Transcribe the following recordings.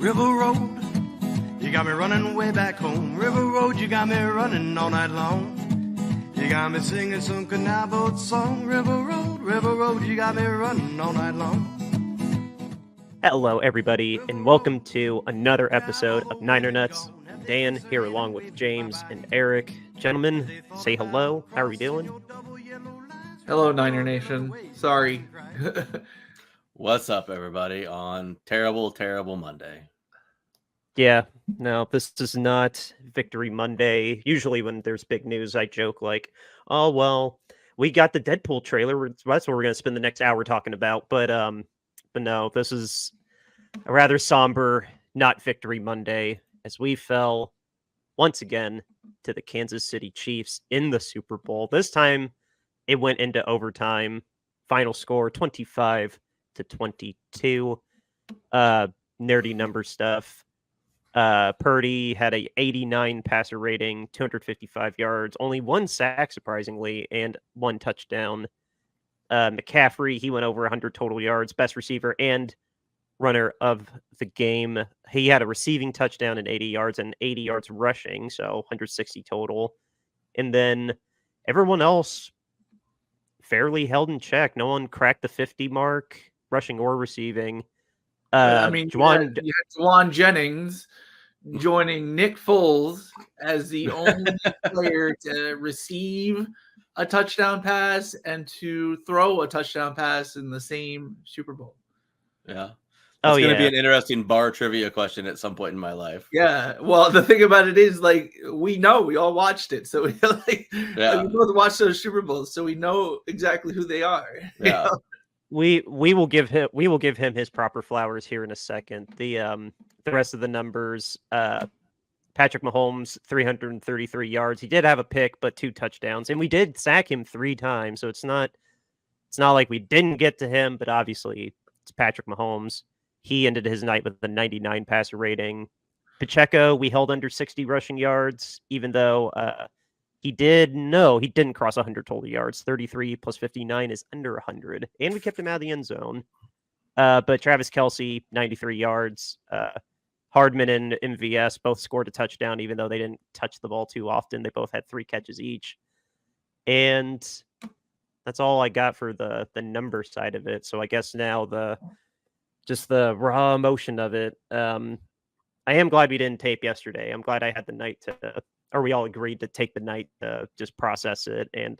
River Road, you got me running way back home. River Road, you got me running all night long. You got me singing some canal boat song. River Road, you got me running all night long. Hello, everybody, and welcome to another episode of Niner Nuts. Dan here along with James and Eric. Gentlemen, say hello. How are we doing? Hello, Niner Nation. Sorry. What's up, everybody, on Terrible Monday? Yeah, no, this is not Victory Monday. Usually when there's big news, I joke like, oh, well, we got the Deadpool trailer. That's what we're going to spend the next hour talking about. But no, this is a rather somber, not Victory Monday, as we fell once again to the Kansas City Chiefs in the Super Bowl. This time, it went into overtime. Final score 25-22. Nerdy number stuff. Purdy had a 89 passer rating, 255 yards, only one sack, surprisingly, and one touchdown. McCaffrey, he went over 100 total yards, best receiver and runner of the game. He had a receiving touchdown and 80 yards and 80 yards rushing, so 160 total. And then everyone else fairly held in check. No one cracked the 50 mark, rushing or receiving. You had Juwan Jennings joining Nick Foles as the only player to receive a touchdown pass and to throw a touchdown pass in the same Super Bowl. Yeah. It's going to be an interesting bar trivia question at some point in my life. Yeah. Well, the thing about it is, like, we all watched it. So we both watched those Super Bowls, so we know exactly who they are. Yeah. We will give him his proper flowers here in a second. The rest of the numbers, Patrick Mahomes, 333 yards. He did have a pick, but 2 touchdowns, and we did sack him 3 times. So it's not like we didn't get to him, but obviously it's Patrick Mahomes. He ended his night with a 99 passer rating. Pacheco, we held under 60 rushing yards, even though he didn't cross 100 total yards. 33 plus 59 is under 100, and we kept him out of the end zone. But Travis Kelce, 93 yards. Hardman and MVS both scored a touchdown, even though they didn't touch the ball too often. They both had 3 catches each. And that's all I got for the number side of it. So I guess now the raw emotion of it. I am glad we didn't tape yesterday. I'm glad I had the night or we all agreed to take the night to just process it and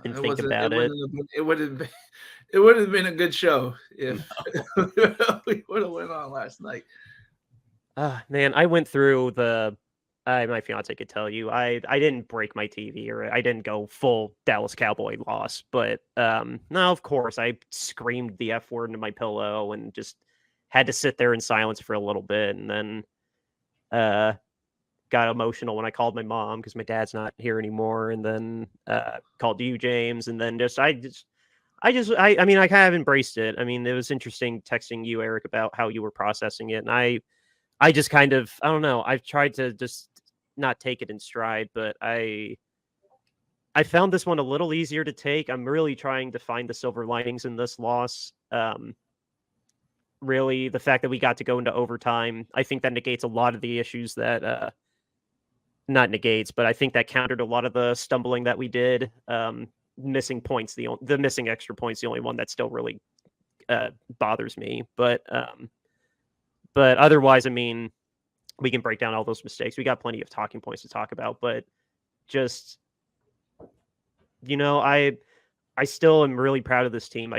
think about it. It would have been a good show if we would have went on last night. Man, I went through my fiance could tell you, I didn't break my TV or I didn't go full Dallas Cowboy loss, but no, of course I screamed the F word into my pillow and just had to sit there in silence for a little bit, and then got emotional when I called my mom because my dad's not here anymore, and then called you, James, and then I mean, I kind of embraced it. I mean, it was interesting texting you, Eric, about how you were processing it, and I just kind of, I don't know, I've tried to just not take it in stride, but I found this one a little easier to take. I'm really trying to find the silver linings in this loss. Really, the fact that we got to go into overtime, I think that negates a lot of the issues that, not negates, but I think that countered a lot of the stumbling that we did. Missing points, the missing extra points, the only one that still really bothers me. But otherwise, I mean, we can break down all those mistakes. We got plenty of talking points to talk about, but just, I still am really proud of this team.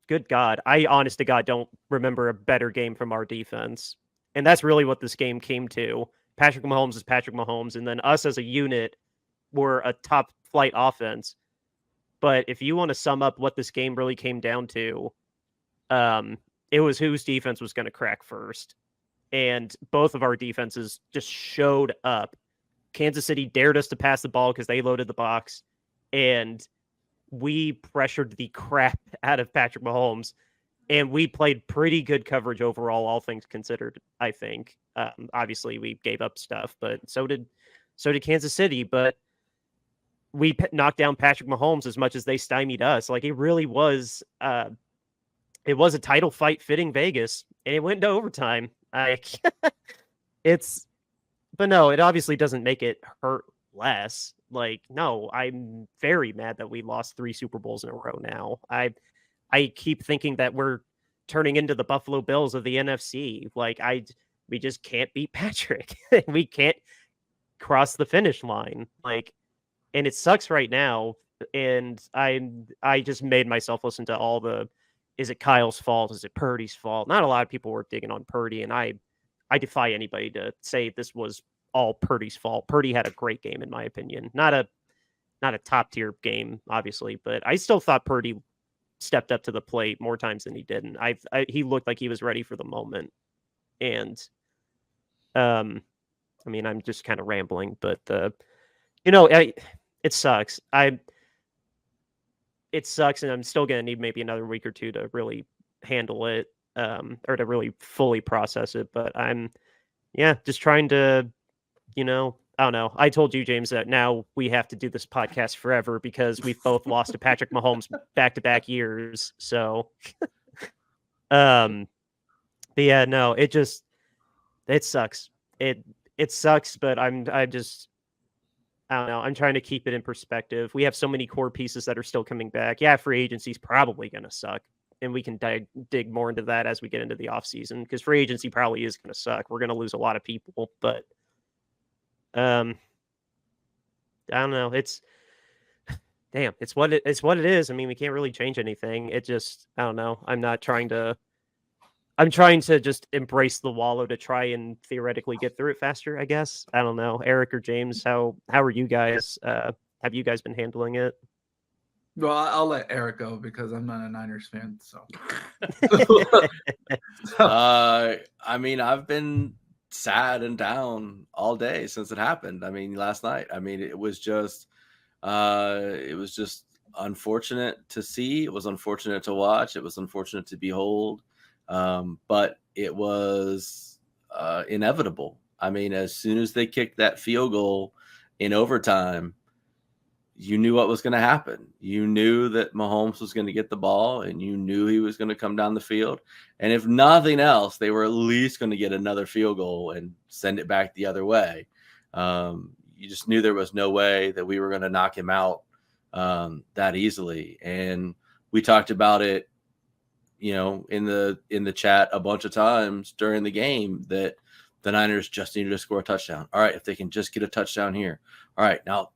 Good God, I honest to God don't remember a better game from our defense. And that's really what this game came to. Patrick Mahomes is Patrick Mahomes, and then us as a unit were a top flight offense. But if you want to sum up what this game really came down to, it was whose defense was going to crack first. And both of our defenses just showed up. Kansas City dared us to pass the ball because they loaded the box, and we pressured the crap out of Patrick Mahomes, and we played pretty good coverage overall, all things considered, I think. Obviously, we gave up stuff, but so did Kansas City. But we knocked down Patrick Mahomes as much as they stymied us. Like, it really was it was a title fight fitting Vegas, and it went into overtime. But no, it obviously doesn't make it hurt less. Like, no, I'm very mad that we lost 3 Super Bowls in a row now. I keep thinking that we're turning into the Buffalo Bills of the NFC. Like, we just can't beat Patrick. We can't cross the finish line. Like, and it sucks right now. And I just made myself listen to all the, is it Kyle's fault? Is it Purdy's fault? Not a lot of people were digging on Purdy, and I defy anybody to say this was all Purdy's fault. Purdy had a great game, in my opinion. Not a top tier game, obviously, but I still thought Purdy stepped up to the plate more times than he didn't. He looked like he was ready for the moment, and I mean, I'm just kind of rambling, but it sucks. It sucks, and I'm still gonna need maybe another week or two to really handle it, or to really fully process it. But I'm, just trying to, I don't know. I told you, James, that now we have to do this podcast forever because we've both lost to Patrick Mahomes back-to-back years. So, but yeah, no, it sucks. It sucks, but I don't know. I'm trying to keep it in perspective. We have so many core pieces that are still coming back. Yeah, free agency is probably going to suck. And we can dig more into that as we get into the offseason, because free agency probably is going to suck. We're going to lose a lot of people, but I don't know. It's what it is. I mean, we can't really change anything. It just, I don't know. I'm trying to just embrace the wallow to try and theoretically get through it faster, I guess. I don't know. Eric or James, how are you guys? Have you guys been handling it? Well, I'll let Eric go because I'm not a Niners fan. So, I mean, I've been sad and down all day since it happened. I mean, last night. I mean, it was just unfortunate to see. It was unfortunate to watch. It was unfortunate to behold. But it was inevitable. I mean, as soon as they kicked that field goal in overtime, you knew what was going to happen. You knew that Mahomes was going to get the ball, and you knew he was going to come down the field. And if nothing else, they were at least going to get another field goal and send it back the other way. You just knew there was no way that we were going to knock him out that easily. And we talked about it, in the chat a bunch of times during the game, that the Niners just needed to score a touchdown. All right, if they can just get a touchdown here. All right, now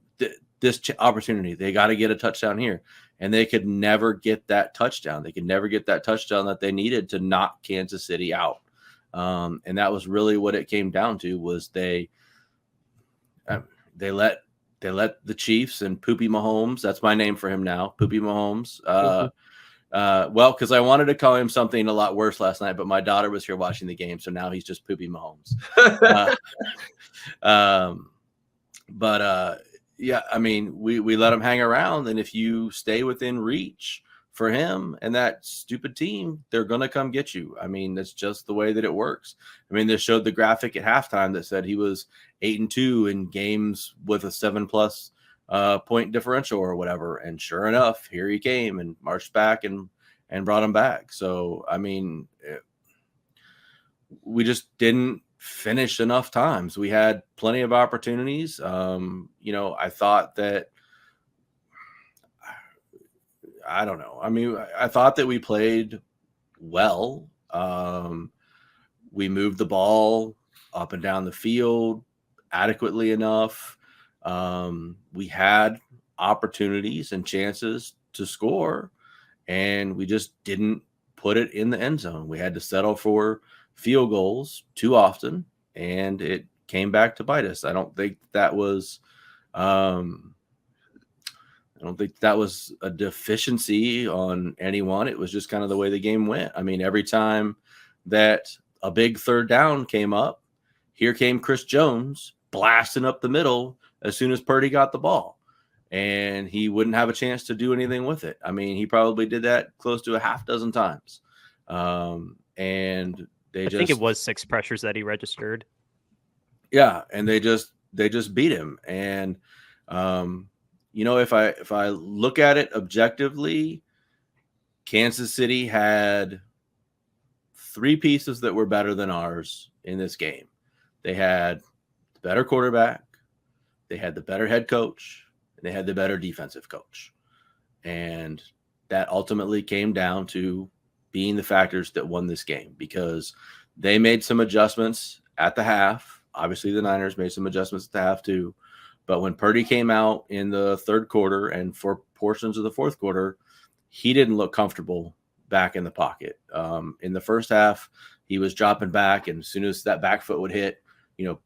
this opportunity, they got to get a touchdown here. And they could never get that touchdown. They could never get that touchdown that they needed to knock Kansas City out. And that was really what it came down to, was they let the Chiefs and Poopy Mahomes, that's my name for him now, Poopy Mahomes, well, because I wanted to call him something a lot worse last night, but my daughter was here watching the game, so now he's just Poopy Mahomes. Yeah, I mean, we let him hang around, and if you stay within reach for him and that stupid team, they're going to come get you. I mean, that's just the way that it works. I mean, they showed the graphic at halftime that said he was 8-2 in games with a 7+ point differential or whatever. And sure enough, here he came and marched back and brought him back. So, I mean, we just didn't finish enough times. We had plenty of opportunities. I thought that, I don't know. I mean, I thought that we played well. We moved the ball up and down the field adequately enough. We had opportunities and chances to score, and we just didn't put it in the end zone. We had to settle for field goals too often, and it came back to bite us. I don't think that was a deficiency on anyone. It was just kind of the way the game went. I mean, every time that a big third down came up, here came Chris Jones blasting up the middle as soon as Purdy got the ball, and he wouldn't have a chance to do anything with it. I mean, he probably did that close to a half dozen times. And I think it was 6 pressures that he registered. Yeah, and they just beat him. And if I look at it objectively, Kansas City had three pieces that were better than ours in this game. They had the better quarterback, they had the better head coach, and they had the better defensive coach. And that ultimately came down to being the factors that won this game, because they made some adjustments at the half. Obviously, the Niners made some adjustments at the half too. But when Purdy came out in the third quarter and for portions of the fourth quarter, he didn't look comfortable back in the pocket. In the first half, he was dropping back, and as soon as that back foot would hit,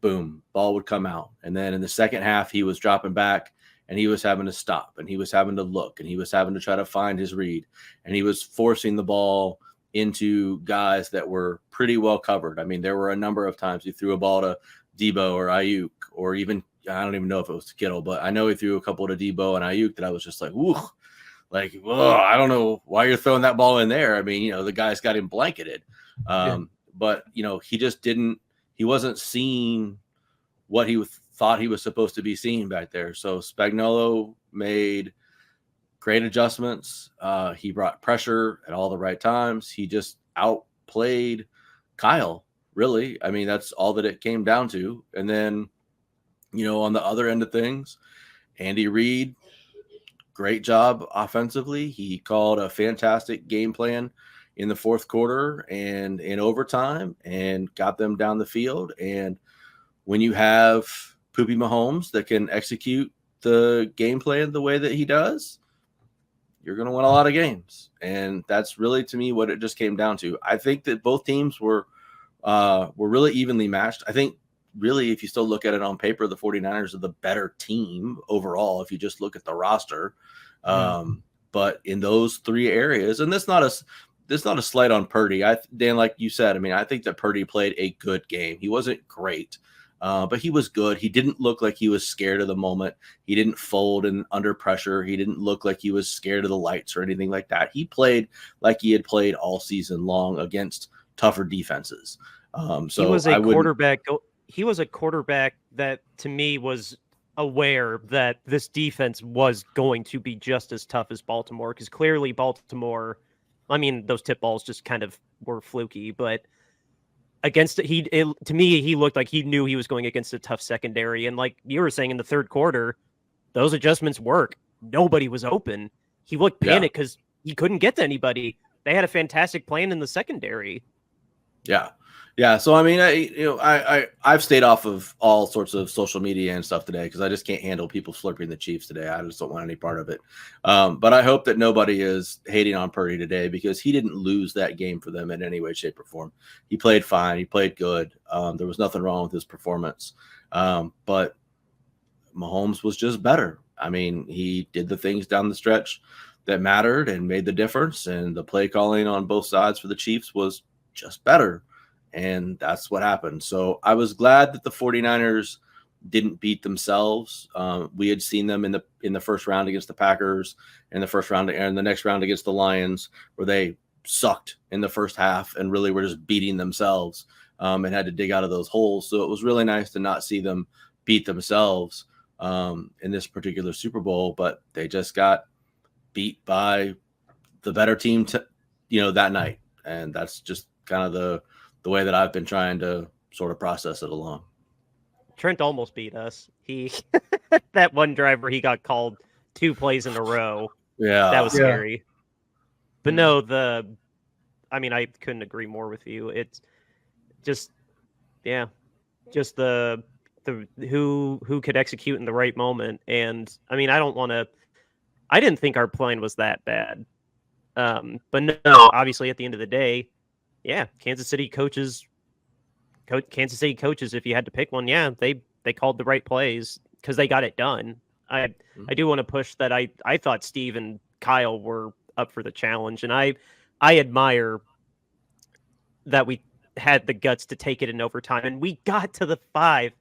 boom, ball would come out. And then in the second half, he was dropping back, and he was having to stop, and he was having to look, and he was having to try to find his read, and he was forcing the ball into guys that were pretty well covered. I mean, there were a number of times he threw a ball to Debo or Ayuk, or even, I don't even know if it was to Kittle, but I know he threw a couple to Debo and Ayuk that I was just like, woo, like, whoa, I don't know why you're throwing that ball in there. I mean, the guy's got him blanketed. But, he just he wasn't seeing what he thought he was supposed to be seeing back there. So Spagnuolo made great adjustments. He brought pressure at all the right times. He just outplayed Kyle, really. I mean, that's all that it came down to. And then, on the other end of things, Andy Reid, great job offensively. He called a fantastic game plan in the fourth quarter and in overtime and got them down the field. And when you have Poopy Mahomes that can execute the game plan the way that he does, you're going to win a lot of games. And that's really, to me, what it just came down to. I think that both teams were really evenly matched. I think, really, if you still look at it on paper, the 49ers are the better team overall if you just look at the roster. But in those three areas, and that's not a slight on Purdy. Dan, like you said, I mean, I think that Purdy played a good game. He wasn't great, but he was good. He didn't look like he was scared of the moment. He didn't fold and under pressure. He didn't look like he was scared of the lights or anything like that. He played like he had played all season long against tougher defenses. So he was a quarterback. He was a quarterback that, to me, was aware that this defense was going to be just as tough as Baltimore, because clearly Baltimore, I mean, those tip balls just kind of were fluky, but against it, to me, he looked like he knew he was going against a tough secondary. And like you were saying, in the third quarter, those adjustments work. Nobody was open. He looked panicked because he couldn't get to anybody. They had a fantastic plan in the secondary. Yeah. So, I mean, I've stayed off of all sorts of social media and stuff today because I just can't handle people slurping the Chiefs today. I just don't want any part of it. But I hope that nobody is hating on Purdy today, because he didn't lose that game for them in any way, shape, or form. He played fine. He played good. There was nothing wrong with his performance. But Mahomes was just better. I mean, he did the things down the stretch that mattered and made the difference. And the play calling on both sides for the Chiefs was just better. And that's what happened. So I was glad that the 49ers didn't beat themselves. We had seen them in the first round against the Packers, and the first round and the next round against the Lions, where they sucked in the first half and really were just beating themselves and had to dig out of those holes. So it was really nice to not see them beat themselves in this particular Super Bowl, but they just got beat by the better team that night. And that's just kind of the way that I've been trying to sort of process it along. Trent almost beat us. He that one drive where he got called 2 plays in a row. Yeah. That was scary. But no, I couldn't agree more with you. It's just the who could execute in the right moment. And I mean, I didn't think our plan was that bad. But no, obviously at the end of the day, Kansas City coaches, if you had to pick one, they called the right plays because they got it done. I do want to push that. I thought Steve and Kyle were up for the challenge, and I admire that we had the guts to take it in overtime, and we got to the 5,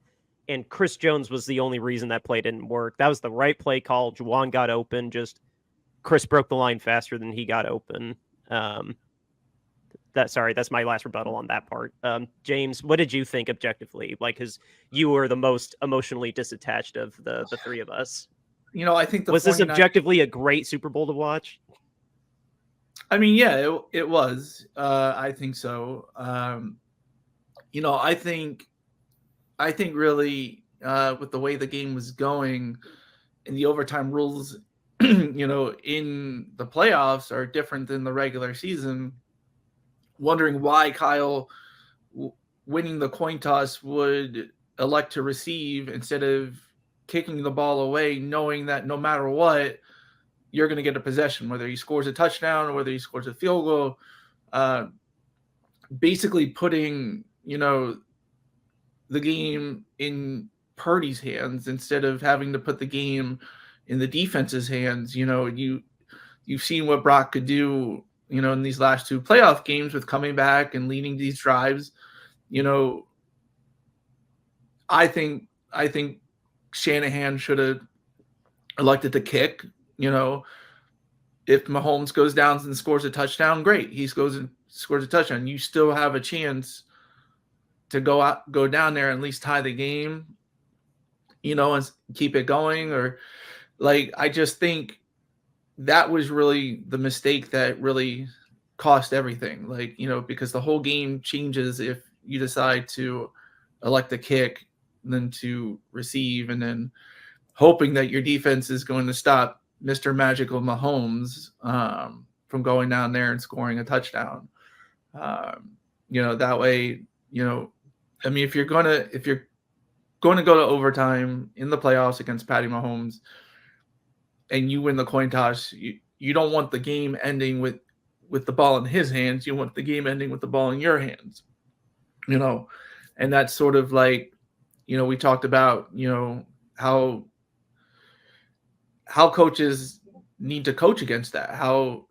and Chris Jones was the only reason that play didn't work. That was the right play call. Juwan got open. Just Chris broke the line faster than he got open. That's my last rebuttal on that part. James, what did you think objectively? Like, because you were the most emotionally disattached of the three of us. I think was this objectively a great Super Bowl to watch? I mean, yeah, it was. I think so. I think really with the way the game was going and the overtime rules, in the playoffs are different than the regular season. Wondering why Kyle, winning the coin toss, would elect to receive instead of kicking the ball away, knowing that no matter what, you're going to get a possession, whether he scores a touchdown or whether he scores a field goal. Basically putting, the game in Purdy's hands instead of having to put the game in the defense's hands. You've seen what Brock could do, in these last two playoff games with coming back and leading these drives. I think Shanahan should have elected to kick. If Mahomes goes down and scores a touchdown, great. He goes and scores a touchdown. You still have a chance to go down there and at least tie the game, and keep it going. Or I just think that was really the mistake that really cost everything. Because the whole game changes if you decide to elect a kick, then to receive, and then hoping that your defense is going to stop Mr. Magical Mahomes from going down there and scoring a touchdown. That way, I mean, if you're going to go to overtime in the playoffs against Patty Mahomes and you win the coin toss, you don't want the game ending with the ball in his hands. You want the game ending with the ball in your hands, and that's sort of we talked about, how coaches need to coach against that. How,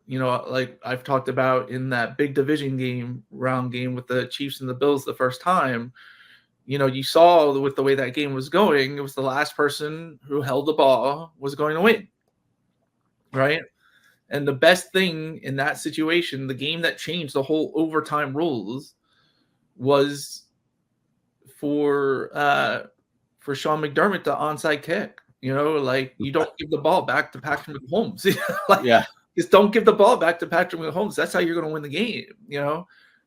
I've talked about in that big division round game with the Chiefs and the Bills the first time, you saw with the way that game was going, it was the last person who held the ball was going to win. Right. And the best thing in that situation, the game that changed the whole overtime rules, was for Sean McDermott to onside kick. You don't give the ball back to Patrick Mahomes. Just don't give the ball back to Patrick Mahomes. That's how you're going to win the game,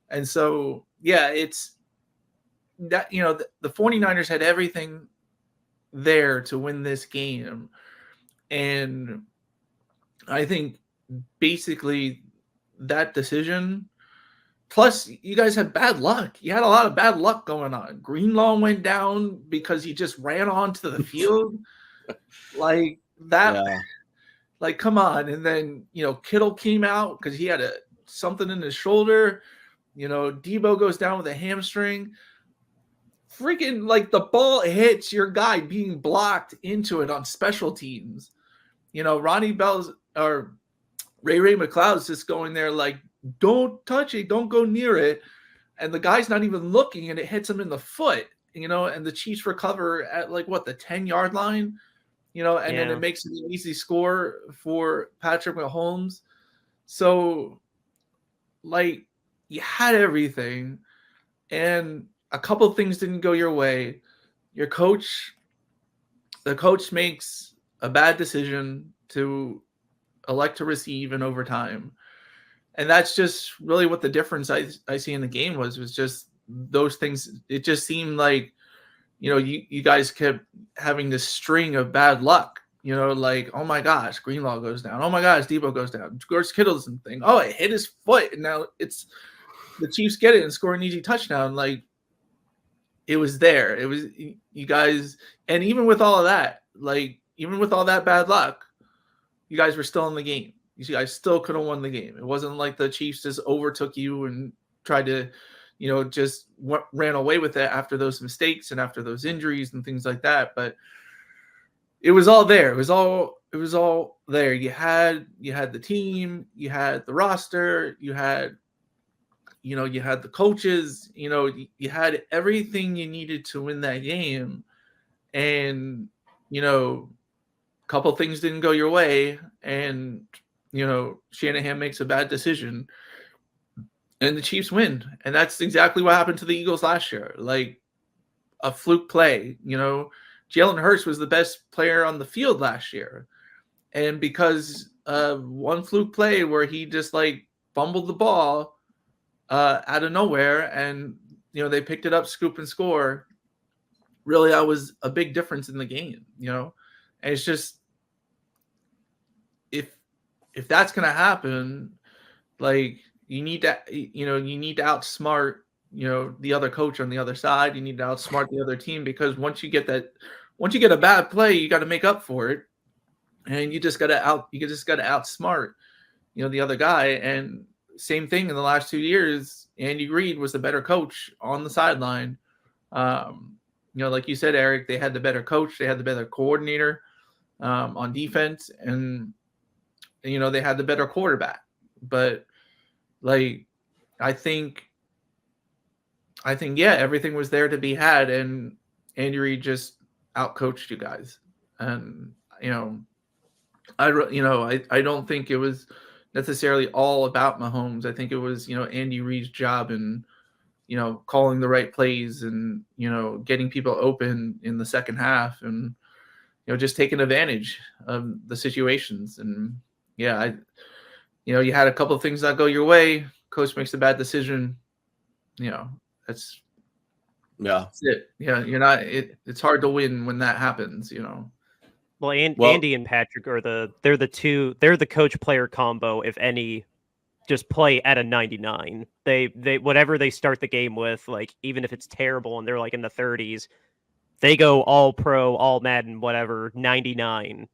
And so, yeah, it's that, the 49ers had everything there to win this game. And I think basically that decision, plus you guys had bad luck. You had a lot of bad luck going on. Greenlaw went down because he just ran onto the field. Come on. And then, Kittle came out because he had something in his shoulder. Debo goes down with a hamstring. Freaking, the ball hits your guy being blocked into it on special teams. Ronnie Bell's or Ray McLeod's just going there don't touch it, don't go near it. And the guy's not even looking and it hits him in the foot, and the Chiefs recover at the 10-yard line. Then it makes it an easy score for Patrick Mahomes. So, you had everything, and a couple of things didn't go your way. The coach makes a bad decision to elect to receive in overtime. And that's just really what the difference I see in the game was just those things. It just seemed like, you guys kept having this string of bad luck, oh my gosh, Greenlaw goes down. Oh my gosh, Debo goes down. George Kittle doesn't think, oh, it hit his foot. And now it's the Chiefs get it and score an easy touchdown. It was there. It was you guys. And even with all of that, even with all that bad luck, you guys were still in the game. You guys still could have won the game. It wasn't like the Chiefs just overtook you and tried to, just ran away with it after those mistakes and after those injuries and things like that. But it was all there. It was all there. You had the team, you had the roster, you had the coaches, you had everything you needed to win that game. And, a couple things didn't go your way. And, Shanahan makes a bad decision. And the Chiefs win. And that's exactly what happened to the Eagles last year. A fluke play. Jalen Hurts was the best player on the field last year. And because of one fluke play where he just fumbled the ball out of nowhere, and they picked it up, scoop and score. Really, that was a big difference in the game. And it's just, if that's gonna happen, like, you need to outsmart the other coach on the other side. You need to outsmart the other team, because once you get a bad play, you got to make up for it, and you just got to outsmart the other guy. And same thing in the last 2 years. Andy Reid was the better coach on the sideline. Like you said, Eric, they had the better coach, they had the better coordinator on defense, and they had the better quarterback. But like, I think yeah, everything was there to be had, and Andy Reid just outcoached you guys. And I don't think it was necessarily all about Mahomes. I think it was Andy Reid's job, and calling the right plays, and getting people open in the second half, and just taking advantage of the situations. And yeah, you had a couple of things that go your way. Coach makes a bad decision. That's it. Yeah, you're not. It's hard to win when that happens. Well, Andy and Patrick are they're the coach player combo. If any, just play at a 99. They whatever they start the game with, like, even if it's terrible and they're like in the 30s, they go all pro, all Madden, whatever, 99.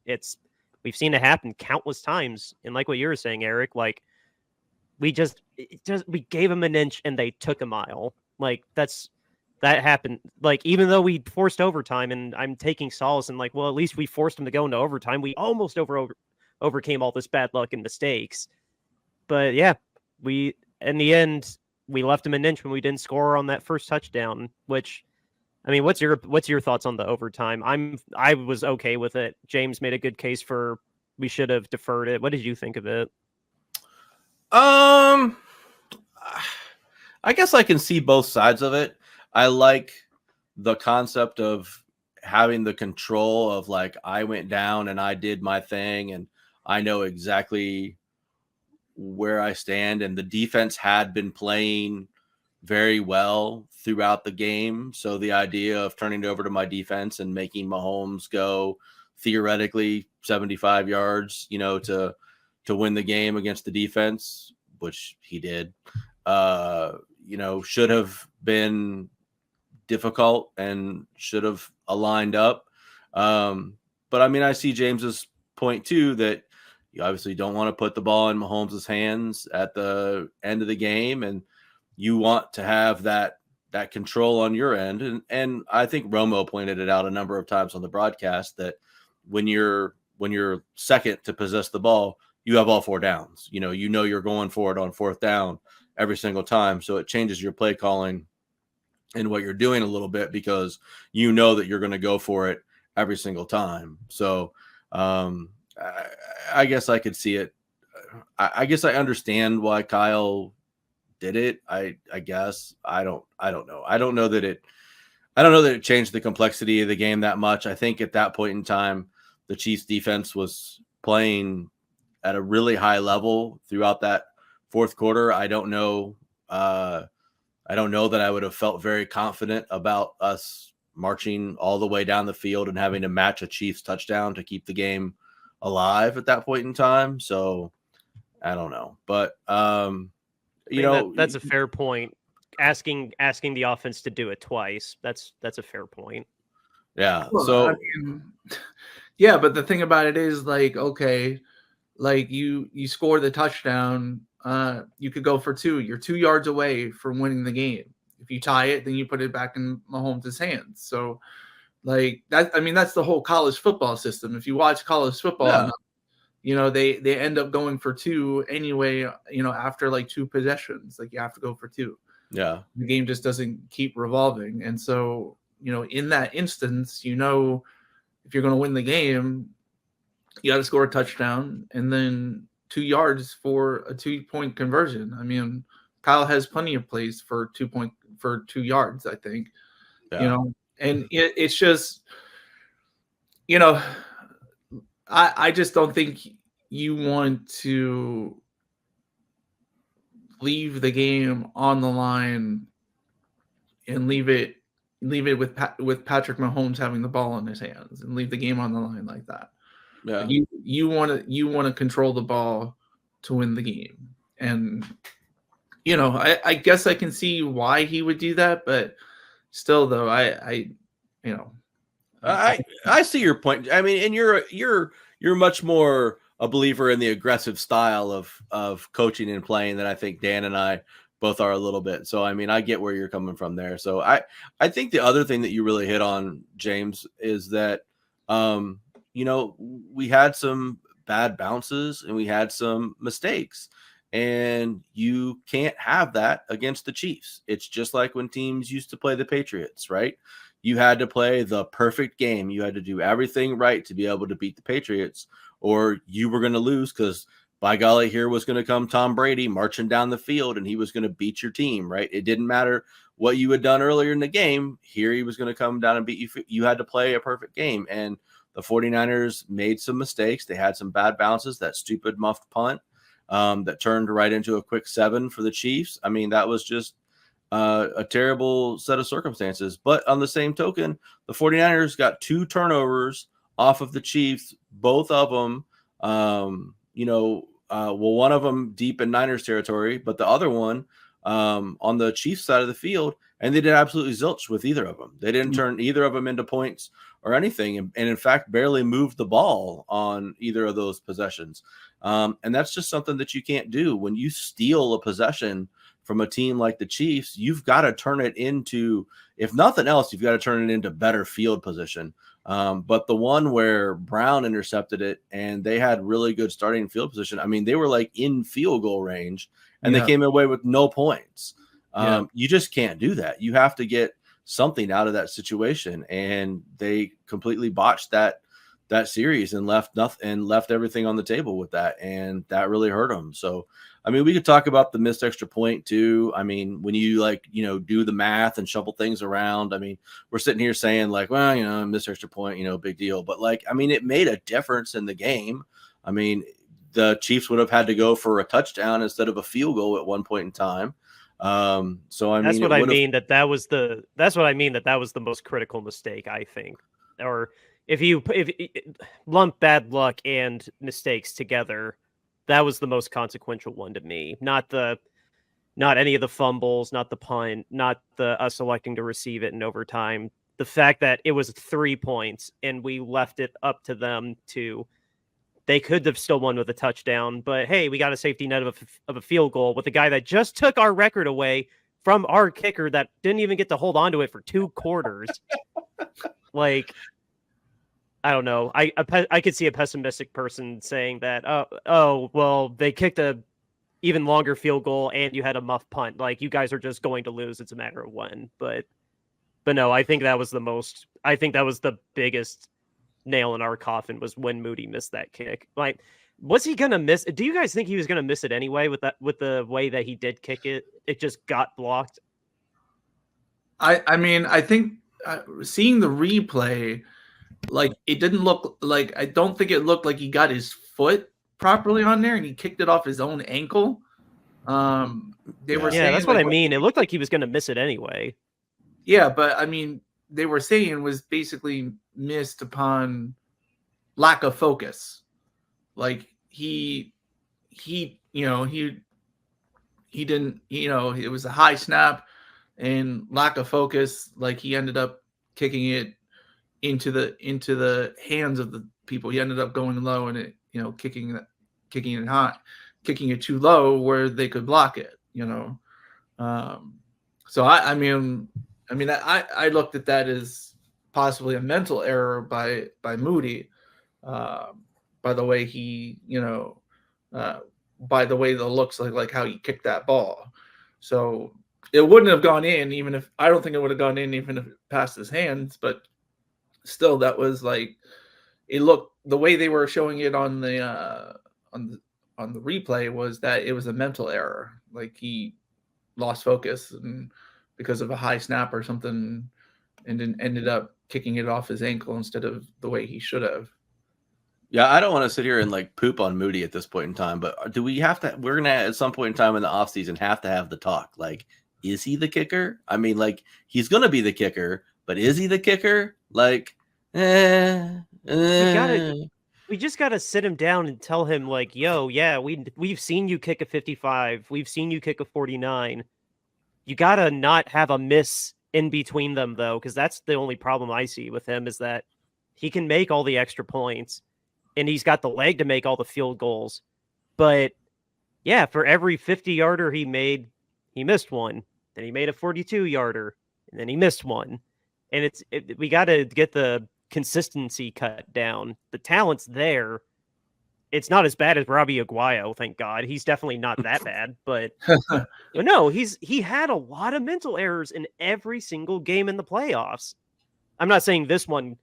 We've seen it happen countless times. And like what you were saying, Eric, like, we gave them an inch and they took a mile. Like, that happened. Like, even though we forced overtime, and I'm taking solace in, like, well, at least we forced them to go into overtime. We almost overcame all this bad luck and mistakes. But yeah, in the end, we left them an inch when we didn't score on that first touchdown. Which, I mean, what's your thoughts on the overtime? I was okay with it. James made a good case for we should have deferred it. What did you think of it? I guess I can see both sides of it. I like the concept of having the control of, like, I went down and I did my thing and I know exactly where I stand, and the defense had been playing very well throughout the game. So the idea of turning it over to my defense and making Mahomes go theoretically 75 yards, to win the game against the defense, which he did, should have been difficult and should have aligned up. But I mean, I see James's point too, that you obviously don't want to put the ball in Mahomes' hands at the end of the game, and you want to have that control on your end. And I think Romo pointed it out a number of times on the broadcast that when you're second to possess the ball, you have all 4 downs. You're going for it on 4th down every single time. So it changes your play calling and what you're doing a little bit, because that you're going to go for it every single time. So I guess I could see it. I guess I understand why Kyle did it. I guess I don't know. I don't know that it changed the complexity of the game that much. I think at that point in time, the Chiefs defense was playing at a really high level throughout that 4th quarter. I don't know that I would have felt very confident about us marching all the way down the field and having to match a Chiefs touchdown to keep the game alive at that point in time. So I don't know, but that's a fair point. Asking the offense to do it twice. That's a fair point. Yeah. Well, so I mean, yeah, but the thing about it is, like, okay, like, you score the touchdown, you could go for 2. You're 2 yards away from winning the game. If you tie it, then you put it back in Mahomes' hands. So, like, that, I mean, that's the whole college football system. If you watch college football, they end up going for 2 anyway, after like 2 possessions. Like, you have to go for 2. Yeah. The game just doesn't keep revolving. And so, in that instance, if you're going to win the game, you got to score a touchdown and then 2 yards for a 2-point conversion. I mean, Kyle has plenty of plays for 2 yards, I think. Yeah. And it's just, I just don't think you want to leave the game on the line and leave it with Patrick Mahomes having the ball in his hands and leave the game on the line like that. Yeah. Like you want to control the ball to win the game. And I guess I can see why he would do that, but still though, I see your point. I mean, and you're much more a believer in the aggressive style of coaching and playing than I think Dan and I both are a little bit. So, I mean, I get where you're coming from there. So I think the other thing that you really hit on, James, is that, we had some bad bounces and we had some mistakes, and you can't have that against the Chiefs. It's just like when teams used to play the Patriots, right? You had to play the perfect game. You had to do everything right to be able to beat the Patriots, or you were going to lose because, by golly, here was going to come Tom Brady marching down the field and he was going to beat your team, right? It didn't matter what you had done earlier in the game. Here he was going to come down and beat you. You had to play a perfect game. And the 49ers made some mistakes. They had some bad bounces, that stupid muffed punt that turned right into a quick 7 for the Chiefs. I mean, that was just a terrible set of circumstances. But on the same token, the 49ers got 2 turnovers off of the Chiefs, both of them, one of them deep in Niners territory, but the other one on the Chiefs side of the field, and they did absolutely zilch with either of them. They didn't turn either of them into points or anything, and in fact, barely moved the ball on either of those possessions. And that's just something that you can't do. When you steal a possession from a team like the Chiefs, you've got to turn it into, if nothing else, you've got to turn it into better field position. But the one where Brown intercepted it and they had really good starting field position, I mean, they were like in field goal range and they came away with no points. You just can't do that. You have to get something out of that situation. And they completely botched that series and left everything on the table with that. And that really hurt them. So, I mean, we could talk about the missed extra point too. I mean, when you do the math and shuffle things around, I mean, we're sitting here saying like, well, missed extra point, big deal. But like, I mean, it made a difference in the game. I mean, the Chiefs would have had to go for a touchdown instead of a field goal at one point in time. So I mean, that's what I mean that was the most critical mistake, I think. Or if you lump bad luck and mistakes together, that was the most consequential one to me. Not any of the fumbles, not the punt, not us electing to receive it in overtime. The fact that it was 3 points and we left it up to them they could have still won with a touchdown, but hey, we got a safety net of a field goal with a guy that just took our record away from our kicker that didn't even get to hold on to it for 2 quarters. Like, I don't know. I could see a pessimistic person saying that, well, they kicked a even longer field goal and you had a muff punt. Like, you guys are just going to lose. It's a matter of when. But no, I think that was the biggest nail in our coffin was when Moody missed that kick. Like, was he gonna miss? Do you guys think he was gonna miss it anyway with the way that he did kick it? It just got blocked. I mean, I think seeing the replay, like it didn't look like, I don't think it looked like he got his foot properly on there and he kicked it off his own ankle. They were saying that's what I mean. It looked like he was gonna miss it anyway. Yeah, but I mean, they were saying was basically missed upon lack of focus. Like he didn't, it was a high snap and lack of focus. Like he ended up kicking it into the hands of the people. He ended up going low and it, kicking it high, kicking it too low where they could block it, So I mean, I looked at that as possibly a mental error by Moody, by the way he, by the way that looks like how he kicked that ball. So it wouldn't have gone in I don't think it would have gone in even if it passed his hands, but still that was like, it looked, the way they were showing it on the replay was that it was a mental error. Like he lost focus and because of a high snap or something, and then ended up kicking it off his ankle instead of the way he should have. Yeah, I don't want to sit here and like poop on Moody at this point in time, but do we have to? We're gonna at some point in time in the offseason have to have the talk. Like, is he the kicker? I mean, like he's gonna be the kicker, but is he the kicker? Like, we just gotta sit him down and tell him like, yo, yeah, we've seen you kick a 55, we've seen you kick a 49. You gotta not have a miss in between them though, because that's the only problem I see with him is that he can make all the extra points and he's got the leg to make all the field goals. But yeah, for every 50-yarder he made, he missed one. Then he made a 42-yarder, and then he missed one. And we got to get the consistency cut down. The talent's there. It's not as bad as Robbie Aguayo, thank God. He's definitely not that bad, but no, he had a lot of mental errors in every single game in the playoffs. I'm not saying this one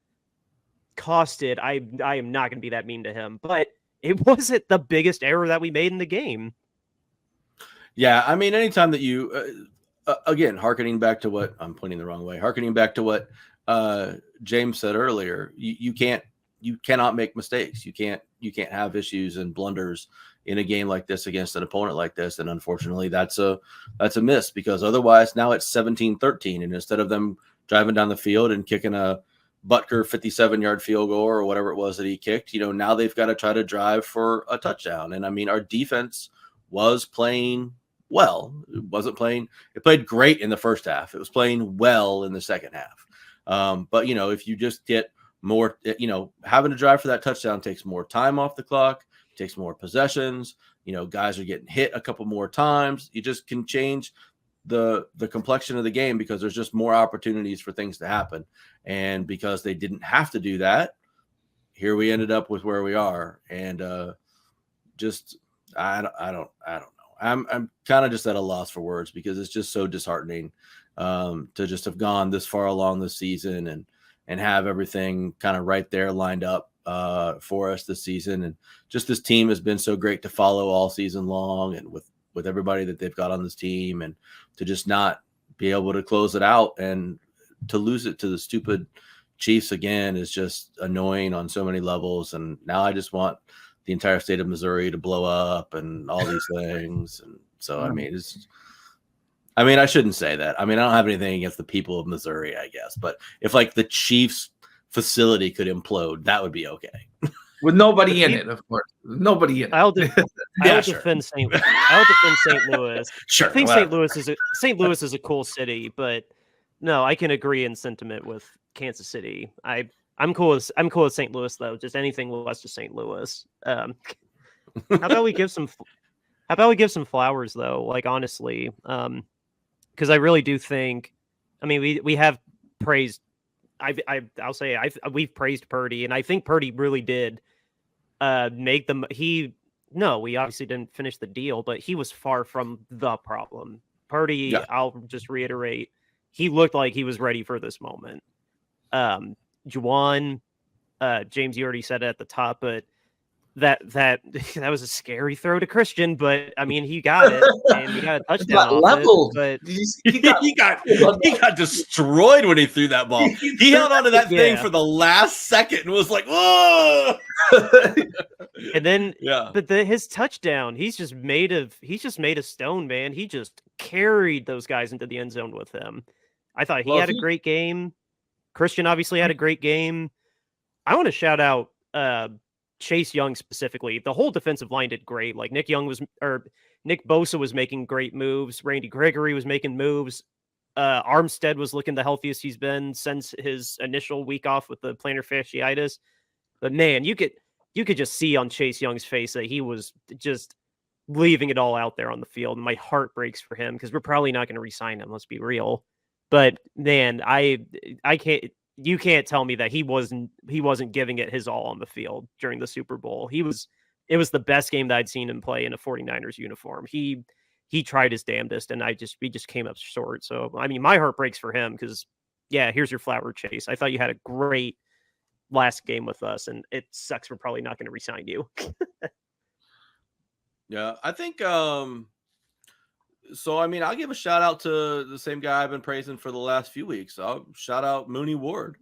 costed. I am not going to be that mean to him, but it wasn't the biggest error that we made in the game. Yeah, I mean, anytime that you, again, harkening back to what I'm pointing the wrong way, harkening back to what James said earlier, you cannot make mistakes. You can't have issues and blunders in a game like this against an opponent like this. And unfortunately, that's a miss, because otherwise now it's 17-13, and instead of them driving down the field and kicking a Butker 57-yard field goal or whatever it was that he kicked, now they've got to try to drive for a touchdown. And I mean, our defense was playing well. It played great in the first half. It was playing well in the second half. But if you just get more, having to drive for that touchdown takes more time off the clock, takes more possessions. Guys are getting hit a couple more times. You just can change the complexion of the game because there's just more opportunities for things to happen. And because they didn't have to do that, here we ended up with where we are. And I don't know. I'm kind of just at a loss for words because it's just so disheartening to just have gone this far along this season and have everything kind of right there lined up for us this season. And just this team has been so great to follow all season long, and with everybody that they've got on this team, and to just not be able to close it out and to lose it to the stupid Chiefs again is just annoying on so many levels. And now I just want the entire state of Missouri to blow up and all these things. And so, I mean, I shouldn't say that. I mean, I don't have anything against the people of Missouri, I guess, but if like the Chiefs facility could implode, that would be okay. With nobody in it, of course. Nobody in it. I'll defend St. Louis. Sure. I think St. Louis is a cool city, but no, I can agree in sentiment with Kansas City. I'm cool with St. Louis though. Just anything west of St. Louis. How about we give some flowers though? Like honestly, because I really do think. I mean, we have praised. I'll say we've praised Purdy, and I think Purdy really did make them. We obviously didn't finish the deal, but he was far from the problem. Purdy, yeah. I'll just reiterate, he looked like he was ready for this moment. Juwan, James, you already said it at the top, but that was a scary throw to Christian, but I mean he got it and he got a touchdown off leveled. But he got destroyed when he threw that ball. He held onto that thing for the last second and was like, "Whoa!" And then, but his touchdown, he's just made of stone, man. He just carried those guys into the end zone with him. I thought he had a great game. Christian obviously had a great game. I want to shout out Chase Young specifically. The whole defensive line did great. Like Nick Bosa was making great moves. Randy Gregory was making moves. Armstead was looking the healthiest he's been since his initial week off with the plantar fasciitis. But man, you could just see on Chase Young's face that he was just leaving it all out there on the field. And my heart breaks for him because we're probably not going to re-sign him. Let's be real. But man, I can't. You can't tell me that he wasn't giving it his all on the field during the Super Bowl. It was the best game that I'd seen him play in a 49ers uniform. He tried his damnedest, and we just came up short. So I mean, my heart breaks for him because here's your flower, Chase. I thought you had a great last game with us, and it sucks we're probably not going to re-sign you. Yeah, I think so, I mean, I'll give a shout out to the same guy I've been praising for the last few weeks. I'll shout out Mooney Ward.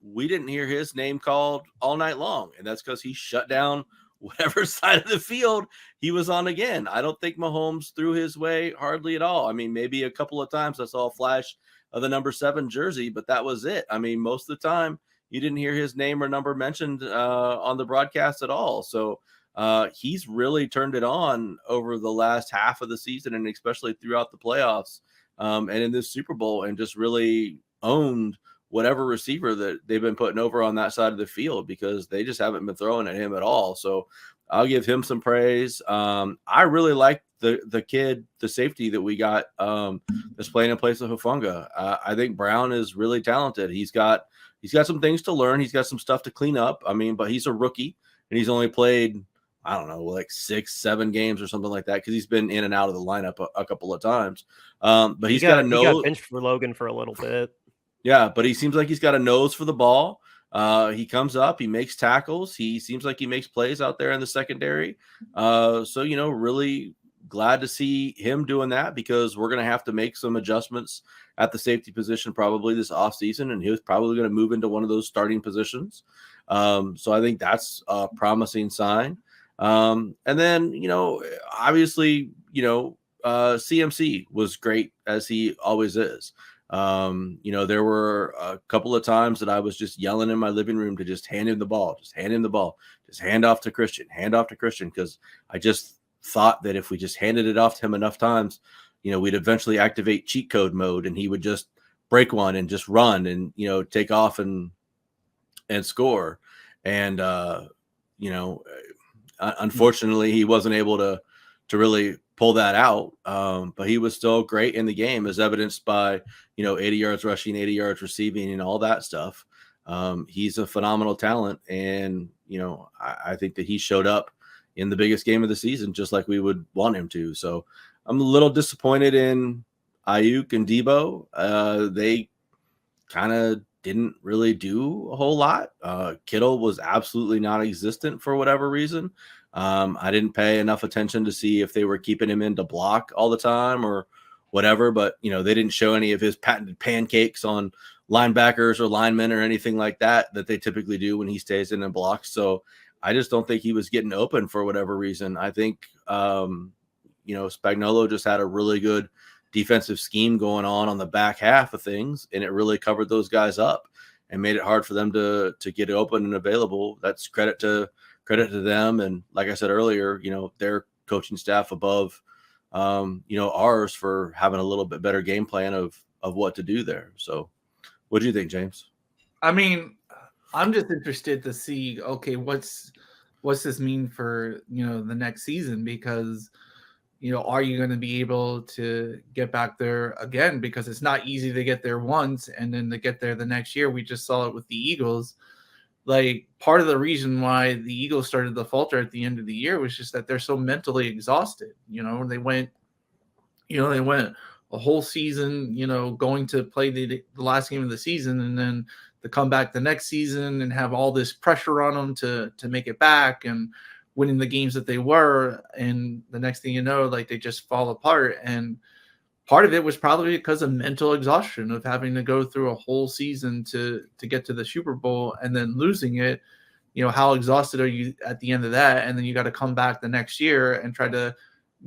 we didn't hear his name called all night long, and that's because he shut down whatever side of the field he was on again. I don't think Mahomes threw his way hardly at all. I mean, maybe a couple of times I saw a flash of the number 7 jersey, but that was it. I mean, most of the time you didn't hear his name or number mentioned on the broadcast at all. So he's really turned it on over the last half of the season, and especially throughout the playoffs and in this Super Bowl, and just really owned whatever receiver that they've been putting over on that side of the field, because they just haven't been throwing at him at all. So I'll give him some praise. I really like the kid, the safety that we got that's playing in place of Hufanga. I think Brown is really talented. He's got some things to learn. He's got some stuff to clean up. I mean, but he's a rookie, and he's only played, I don't know, like 6-7 games or something like that, because he's been in and out of the lineup a couple of times. But he's got a nose. He got benched for Logan for a little bit. Yeah, but he seems like he's got a nose for the ball. He comes up, he makes tackles. He seems like he makes plays out there in the secondary. So, really glad to see him doing that, because we're going to have to make some adjustments at the safety position probably this offseason, and he was probably going to move into one of those starting positions. So I think that's a promising sign. And then, obviously, CMC was great, as he always is. There were a couple of times that I was just yelling in my living room to just hand him the ball, just hand off to Christian, because I just thought that if we just handed it off to him enough times, we'd eventually activate cheat code mode, and he would just break one and just run and, take off and score. And, unfortunately he wasn't able to really pull that out. But he was still great in the game, as evidenced by, 80 yards rushing, 80 yards receiving, and all that stuff. He's a phenomenal talent. And, I think that he showed up in the biggest game of the season, just like we would want him to. So I'm a little disappointed in Ayuk and Debo. They kind of didn't really do a whole lot. Kittle was absolutely non-existent for whatever reason. I didn't pay enough attention to see if they were keeping him in to block all the time or whatever, but they didn't show any of his patented pancakes on linebackers or linemen or anything like that they typically do when he stays in and blocks. So I just don't think he was getting open for whatever reason. I think Spagnuolo just had a really good defensive scheme going on the back half of things, and it really covered those guys up and made it hard for them to get open and available. That's credit to them. And like I said earlier, their coaching staff above ours for having a little bit better game plan of what to do there. So what do you think, James? I mean, I'm just interested to see, okay, what's this mean for, the next season? Because, are you going to be able to get back there again? Because it's not easy to get there once and then to get there the next year. We just saw it with the Eagles. Like, part of the reason why the Eagles started to falter at the end of the year was just that they're so mentally exhausted. They went a whole season, going to play the last game of the season, and then to come back the next season and have all this pressure on them to make it back and winning the games that they were. And the next thing you know, like, they just fall apart. And part of it was probably because of mental exhaustion of having to go through a whole season to get to the Super Bowl and then losing it. How exhausted are you at the end of that? And then you got to come back the next year and try to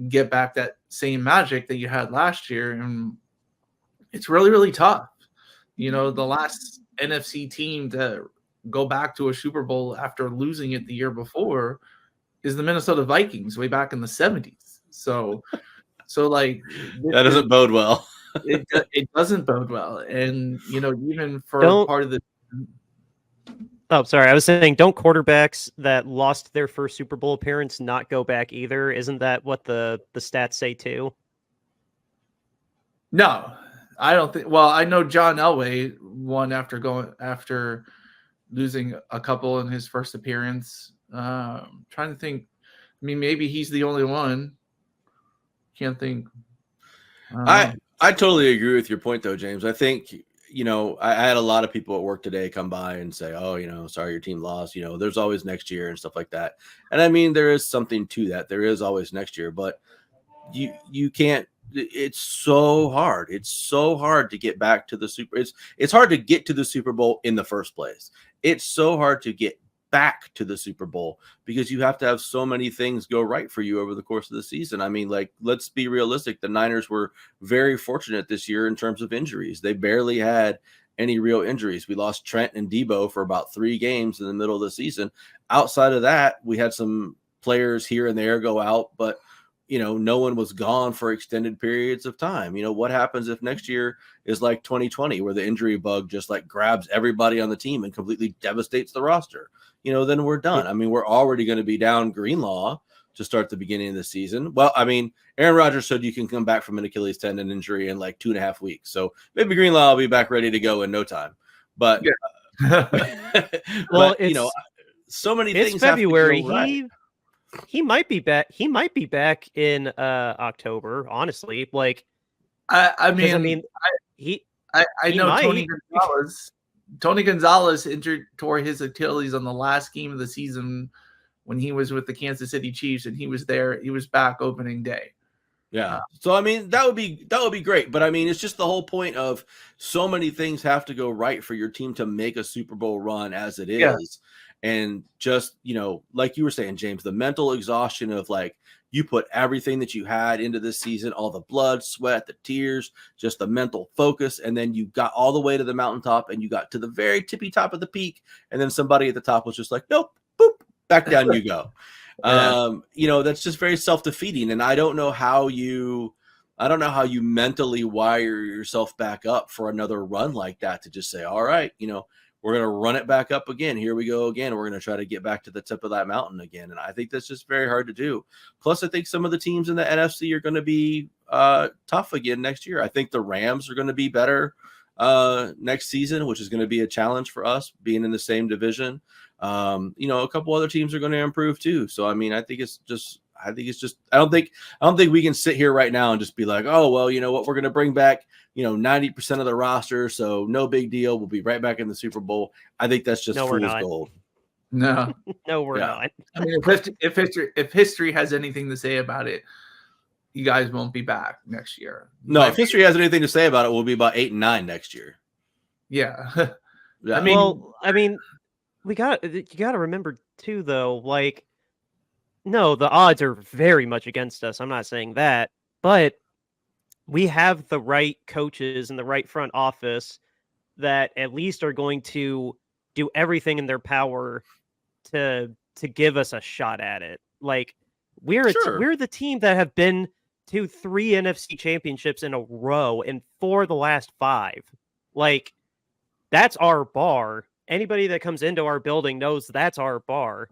get back that same magic that you had last year. And it's really, really tough. The last NFC team to go back to a Super Bowl after losing it the year before is the Minnesota Vikings way back in the 70s. So like, that doesn't bode well. it doesn't bode well. And, even for part of the... Oh, sorry. I was saying, don't quarterbacks that lost their first Super Bowl appearance not go back either? Isn't that what the stats say too? No, I don't think. Well, I know John Elway won after losing a couple in his first appearance. Trying to think. I mean, maybe he's the only one. Can't think. I totally agree with your point, though, James. I think, I had a lot of people at work today come by and say, oh, sorry, your team lost. There's always next year and stuff like that. And I mean, there is something to that. There is always next year, but you can't it's so hard. It's so hard to get back to the it's hard to get to the Super Bowl in the first place. It's so hard to get back to the Super Bowl because you have to have so many things go right for you over the course of the season. I mean, like, let's be realistic. The Niners were very fortunate this year in terms of injuries. They barely had any real injuries. We lost Trent and Debo for about 3 games in the middle of the season. Outside of that, we had some players here and there go out, but no one was gone for extended periods of time. What happens if next year is like 2020, where the injury bug just like grabs everybody on the team and completely devastates the roster? Then we're done. I mean, we're already going to be down Greenlaw to start the beginning of the season. Well, I mean, Aaron Rodgers said you can come back from an Achilles tendon injury in like 2.5 weeks. So maybe Greenlaw will be back ready to go in no time. But, well, so many it's things. February. Have to go right. He might be back. He might be back in October. Honestly, like, I know might. Tony Gonzalez tore his Achilles on the last game of the season when he was with the Kansas City Chiefs, and he was there. He was back opening day. Yeah. So, I mean, that would be great. But I mean, it's just the whole point of so many things have to go right for your team to make a Super Bowl run as it is. Yeah. And just, like you were saying, James, the mental exhaustion of like, you put everything that you had into this season, all the blood, sweat, the tears, just the mental focus. And then you got all the way to the mountaintop and you got to the very tippy top of the peak. And then somebody at the top was just like, nope, boop, back down you go. That's just very self-defeating. And I don't know how you mentally wire yourself back up for another run like that, to just say, all right, we're going to run it back up again. Here we go again. We're going to try to get back to the tip of that mountain again. And I think that's just very hard to do. Plus, I think some of the teams in the NFC are going to be tough again next year. I think the Rams are going to be better next season, which is going to be a challenge for us being in the same division. A couple other teams are going to improve too. So, I mean, I don't think we can sit here right now and just be like, oh, well, you know what, we're going to bring back, 90% of the roster. So no big deal. We'll be right back in the Super Bowl. I think that's just fool's gold. No, we're not. I mean, if history has anything to say about it, you guys won't be back next year. No, if history has anything to say about it, we'll be about 8-9 next year. Yeah. I mean, you got to remember too, though, like, no, the odds are very much against us. I'm not saying that, but we have the right coaches and the right front office that at least are going to do everything in their power to give us a shot at it. Like, we're the team that have been to 3 NFC championships in a row and 4 of the last 5. Like, that's our bar. Anybody that comes into our building knows that's our bar.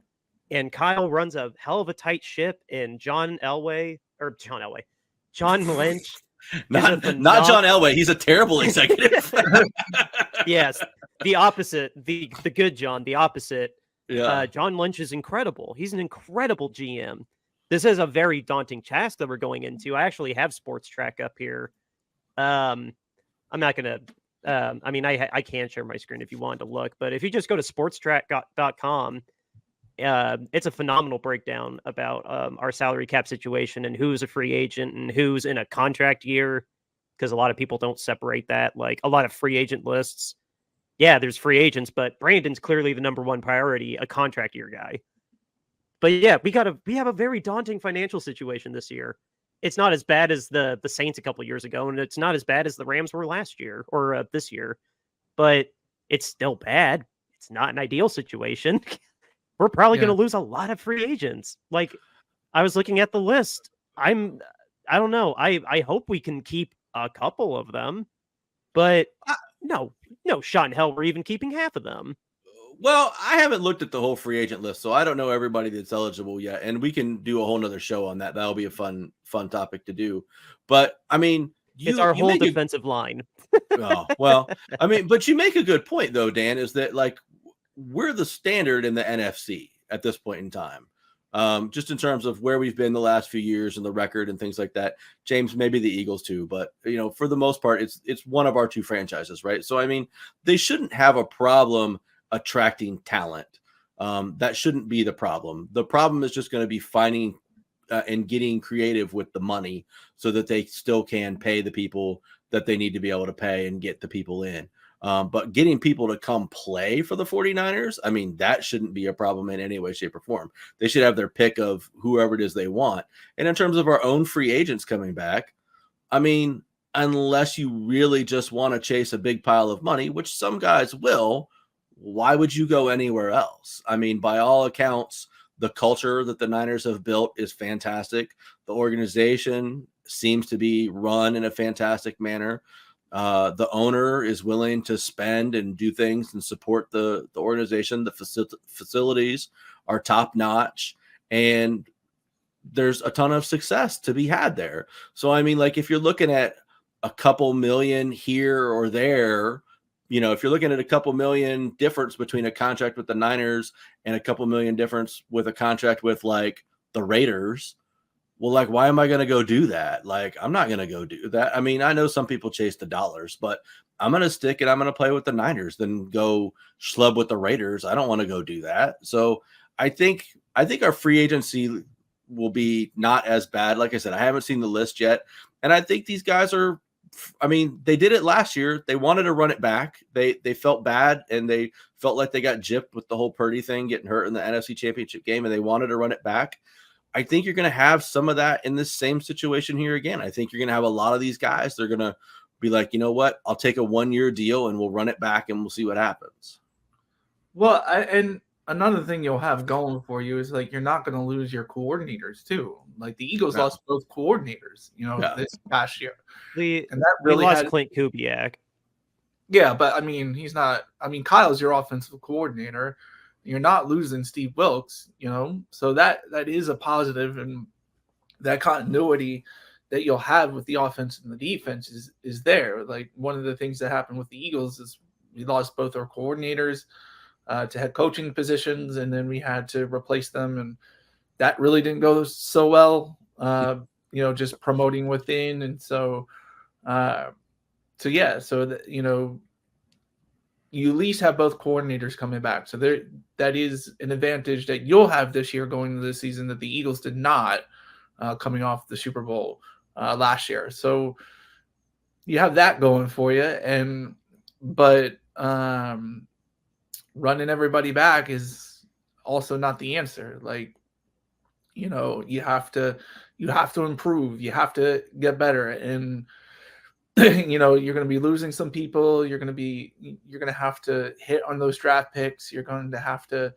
And Kyle runs a hell of a tight ship, and John Lynch. Not John Elway. He's a terrible executive. Yes, the opposite. The good John. The opposite. Yeah. John Lynch is incredible. He's an incredible GM. This is a very daunting task that we're going into. I actually have Sports Track up here. I'm not gonna. I mean, I can share my screen if you wanted to look, but if you just go to sportstrack.com. It's a phenomenal breakdown about our salary cap situation and who's a free agent and who's in a contract year, because a lot of people don't separate that. Like, a lot of free agent lists, yeah, there's free agents, but Brandon's clearly the number one priority, a contract year guy. But yeah, we have a very daunting financial situation this year. It's not as bad as the Saints a couple years ago, and it's not as bad as the Rams were last year or this year, but it's still bad. It's not an ideal situation. We're probably going to lose a lot of free agents. Like, I was looking at the list. I don't know. I hope we can keep a couple of them, but no shot in hell we're even keeping half of them. Well, I haven't looked at the whole free agent list, so I don't know everybody that's eligible yet. And we can do a whole nother show on that. That'll be a fun topic to do. But I mean, it's our whole defensive line. Oh, well, I mean, but you make a good point though, Dan, is that like, we're the standard in the NFC at this point in time, just in terms of where we've been the last few years and the record and things like that. James, maybe the Eagles too, but for the most part, it's one of our 2 franchises, right? So I mean, they shouldn't have a problem attracting talent. That shouldn't be the problem. The problem is just going to be finding and getting creative with the money so that they still can pay the people that they need to be able to pay and get the people in. But getting people to come play for the 49ers, I mean, that shouldn't be a problem in any way, shape, or form. They should have their pick of whoever it is they want. And in terms of our own free agents coming back, I mean, unless you really just want to chase a big pile of money, which some guys will, why would you go anywhere else? I mean, by all accounts, the culture that the Niners have built is fantastic. The organization seems to be run in a fantastic manner. The owner is willing to spend and do things and support the organization. The facilities are top notch, and there's a ton of success to be had there. So, I mean, like if you're looking at a couple million here or there, you know, if you're looking at a couple million difference between a contract with the Niners and a couple million difference with a contract with like the Raiders, well, like, why am I going to go do that? Like, I'm not going to go do that. I mean, I know some people chase the dollars, but I'm going to stick and I'm going to play with the Niners than go schlub with the Raiders. I don't want to go do that. So I think our free agency will be not as bad. Like I said, I haven't seen the list yet. And I think these guys are, I mean, they did it last year. They wanted to run it back. They felt bad and they felt like they got gypped with the whole Purdy thing, getting hurt in the NFC Championship game, and they wanted to run it back. I think you're going to have some of that in this same situation here again. I think you're going to have a lot of these guys. They're going to be like, you know what? I'll take a 1-year deal and we'll run it back and we'll see what happens. Well, and another thing you'll have going for you is like you're not going to lose your coordinators too. Like the Eagles lost both coordinators, you know, this past year. And that really lost Clint Kubiak. Yeah, but I mean, he's not. I mean, Kyle's your offensive coordinator. You're not losing Steve Wilkes, you know, so that is a positive, and that continuity that you'll have with the offense and the defense is there. Like one of the things that happened with the Eagles is we lost both our coordinators to head coaching positions, and then we had to replace them, and that really didn't go so well. You know, just promoting within, and so yeah, so that, you know, you at least have both coordinators coming back. So that is an advantage that you'll have this year going into the season that the Eagles did not coming off the Super Bowl last year. So you have that going for you. But running everybody back is also not the answer. Like, you know, you have to improve. You have to get better. And you know, you're going to be losing some people. You're going to have to hit on those draft picks. You're going to have to,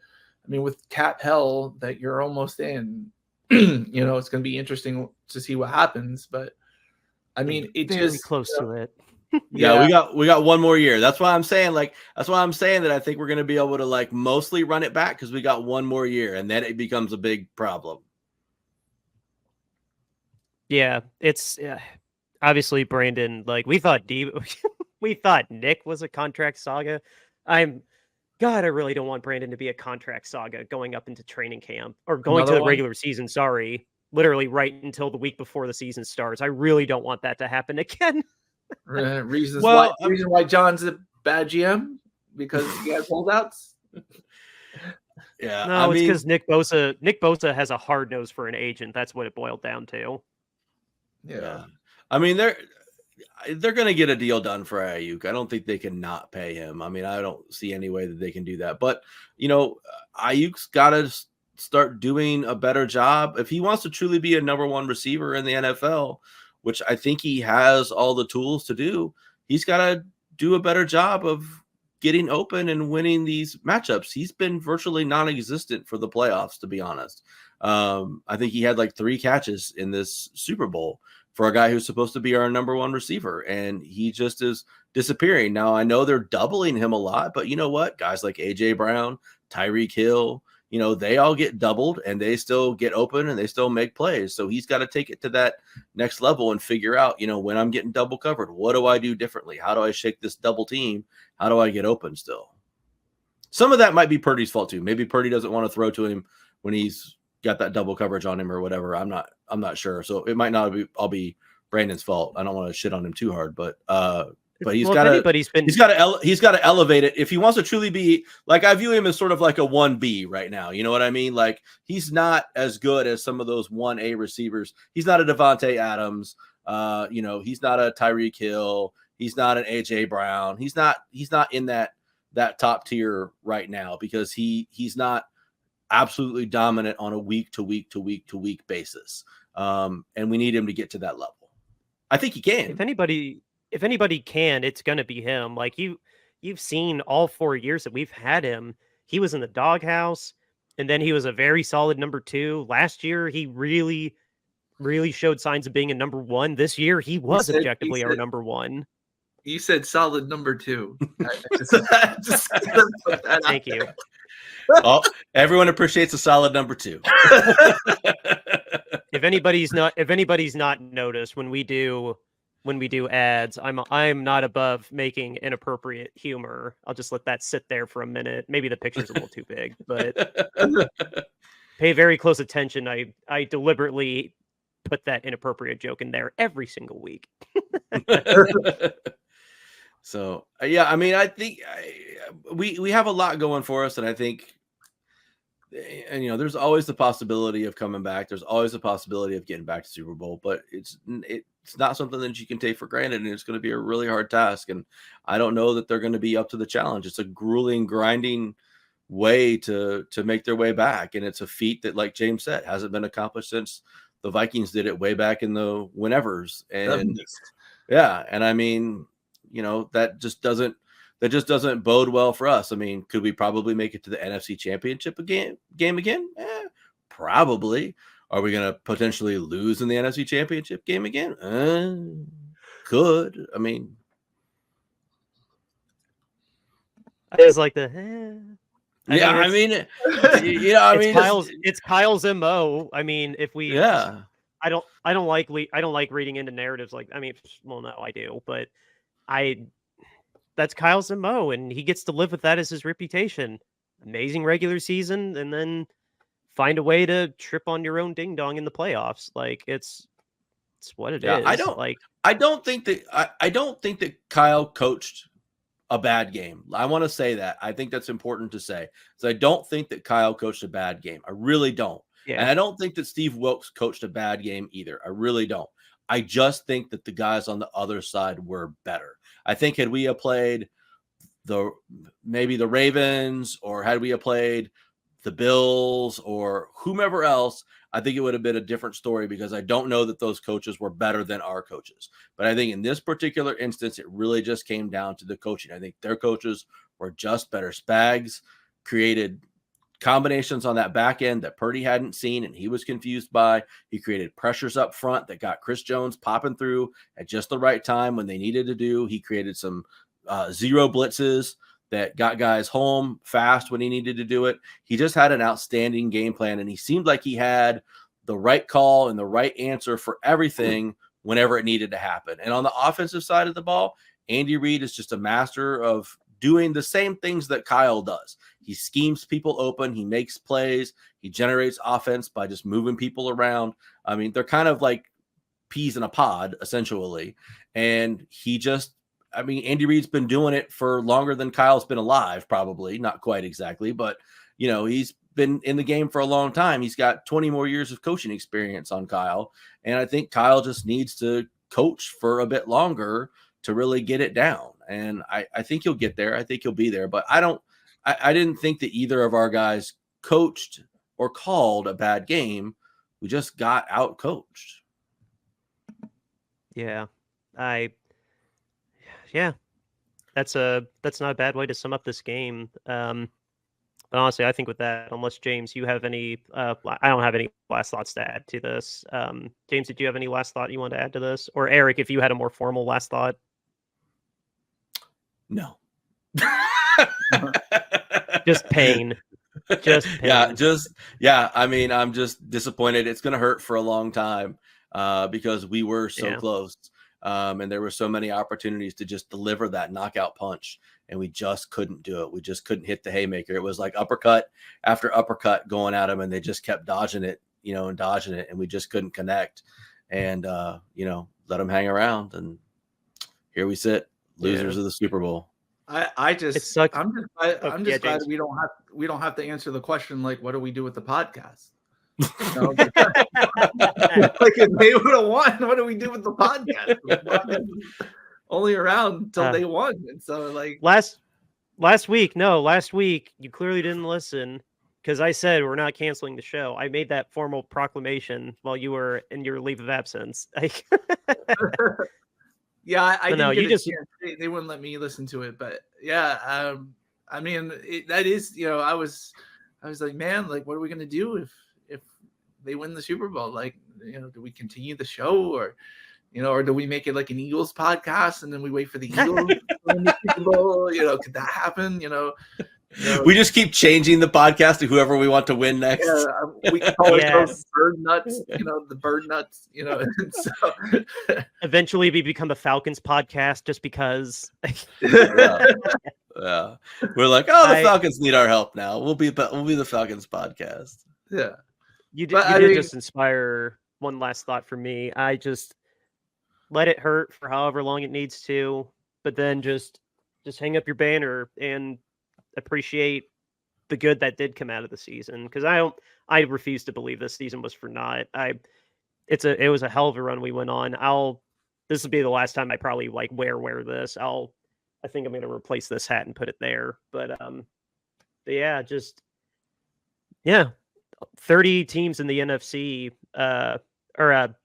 I mean, with cap hell that you're almost in, you know, it's going to be interesting to see what happens. But I mean, it's very just close to it. Yeah, we got one more year. That's why I'm saying that I think we're going to be able to like mostly run it back because we got one more year, and then it becomes a big problem. Yeah, it's obviously Brandon. Like we thought, we thought Nick was a contract saga. God, I really don't want Brandon to be a contract saga going up into training camp or going to the regular season. Sorry, literally right until the week before the season starts. I really don't want that to happen again. Reason why John's a bad GM because he has holdouts. Yeah, no, it's because Nick Bosa has a hard nose for an agent. That's what it boiled down to. Yeah. I mean, they're going to get a deal done for Ayuk. I don't think they can not pay him. I mean, I don't see any way that they can do that. But, you know, Ayuk's got to start doing a better job. If he wants to truly be a number one receiver in the NFL, which I think he has all the tools to do, he's got to do a better job of getting open and winning these matchups. He's been virtually non-existent for the playoffs, to be honest. I think he had like 3 catches in this Super Bowl for a guy who's supposed to be our number one receiver, and he just is disappearing. Now, I know they're doubling him a lot, but you know what? Guys like A.J. Brown, Tyreek Hill, you know, they all get doubled, and they still get open, and they still make plays. So he's got to take it to that next level and figure out, you know, when I'm getting double covered, what do I do differently? How do I shake this double team? How do I get open still? Some of that might be Purdy's fault too. Maybe Purdy doesn't want to throw to him when he's got that double coverage on him or whatever. I'm not sure. So it might not be all be Brandon's fault. I don't want to shit on him too hard, but but he's Well, got if to anybody's been he's got to elevate it if he wants to truly be like, I view him as sort of like a 1B right now. You know what I mean? Like, he's not as good as some of those 1A receivers. He's not a Devontae Adams. You know, he's not a Tyreek Hill. He's not an AJ Brown. He's not in that top tier right now because he's not absolutely dominant on a week to week basis. And we need him to get to that level. I think he can. If anybody can, it's going to be him. Like you've seen all 4 years that we've had him. He was in the doghouse, and then he was a very solid number 2. Last year, he really, really showed signs of being a number 1. This year, he was objectively our number 1. You said solid number 2. Thank you. Oh, everyone appreciates a solid number 2. If anybody's not noticed, when we do ads, I'm not above making inappropriate humor. I'll just let that sit there for a minute. Maybe the picture's a little too big, but pay very close attention. I deliberately put that inappropriate joke in there every single week. So yeah, I mean, I think we have a lot going for us, and I think, and you know, there's always the possibility of coming back. There's always the possibility of getting back to Super Bowl, but it's not something that you can take for granted, and it's going to be a really hard task. And I don't know that they're going to be up to the challenge. It's a grueling, grinding way to make their way back, and it's a feat that, like James said, hasn't been accomplished since the Vikings did it way back in the whenevers. And yeah, and I mean, you know, that just doesn't bode well for us. I mean, could we probably make it to the NFC Championship game again? Probably. Are we going to potentially lose in the NFC Championship game again? Could. I mean, I was like the. It's Kyle's MO. I mean, if we, yeah, I don't like reading into narratives like. I mean, well, no, I do, but that's Kyle's MO, and he gets to live with that as his reputation. Amazing regular season, and then find a way to trip on your own ding dong in the playoffs. Like it's what it is. I don't think that Kyle coached a bad game. I want to say that. I think that's important to say. So I don't think that Kyle coached a bad game. I really don't. Yeah. And I don't think that Steve Wilkes coached a bad game either. I really don't. I just think that the guys on the other side were better. I think had we have played maybe the Ravens, or had we have played the Bills or whomever else, I think it would have been a different story, because I don't know that those coaches were better than our coaches. But I think in this particular instance, it really just came down to the coaching. I think their coaches were just better. Spags created combinations on that back end that Purdy hadn't seen and he was confused by. He created pressures up front that got Chris Jones popping through at just the right time when they needed to do. He created some zero blitzes that got guys home fast when he needed to do it. He just had an outstanding game plan, and he seemed like he had the right call and the right answer for everything whenever it needed to happen. And on the offensive side of the ball, Andy Reid is just a master of doing the same things that Kyle does. He schemes people open. He makes plays. He generates offense by just moving people around. I mean, they're kind of like peas in a pod, essentially. And Andy Reid's been doing it for longer than Kyle's been alive, probably. Not quite exactly, but, you know, he's been in the game for a long time. He's got 20 more years of coaching experience on Kyle. And I think Kyle just needs to coach for a bit longer to really get it down. And I think he'll get there. I think he'll be there. But I didn't think that either of our guys coached or called a bad game. We just got out coached. Yeah. That's not a bad way to sum up this game. But honestly, I think with that, unless James, you have any, I don't have any last thoughts to add to this. James, did you have any last thought you want to add to this? Or Eric, if you had a more formal last thought? No. Just pain. Just pain. Yeah. I mean, I'm just disappointed. It's going to hurt for a long time because we were so close. And there were so many opportunities to just deliver that knockout punch, and we just couldn't do it. We just couldn't hit the haymaker. It was like uppercut after uppercut going at him, and they just kept dodging it, and dodging it, and we just couldn't connect. And let them hang around, and here we sit Losers of the Super Bowl. I'm It just sucks. I'm just glad James. we don't have to answer the question like, what do we do with the podcast? No, like if they would have won, what do we do with the podcast? The podcast is only around till day one, and so like last week you clearly didn't listen because I said we're not canceling the show. I made that formal proclamation while you were in your leave of absence. Yeah, I didn't get a just chance. They wouldn't let me listen to it, but yeah, I mean, that is, I was like, man, like, what are we gonna do if they win the Super Bowl? Like, do we continue the show, or or do we make it like an Eagles podcast and then we wait for the Eagles to win the Super Bowl? Could that happen? We just keep changing the podcast to whoever we want to win next. Yeah, we can call it Bird Nuts, the Bird Nuts, and so eventually we become a Falcons podcast just because. Yeah. We're like, the Falcons need our help now. We'll be the Falcons podcast. Yeah. You did just inspire one last thought for me. I just let it hurt for however long it needs to, but then just hang up your banner and appreciate the good that did come out of the season, because I refuse to believe this season was for naught. It was a hell of a run we went on. This will be the last time I probably like wear this. I think I'm going to replace this hat and put it there. But yeah, 30 teams in the NFC or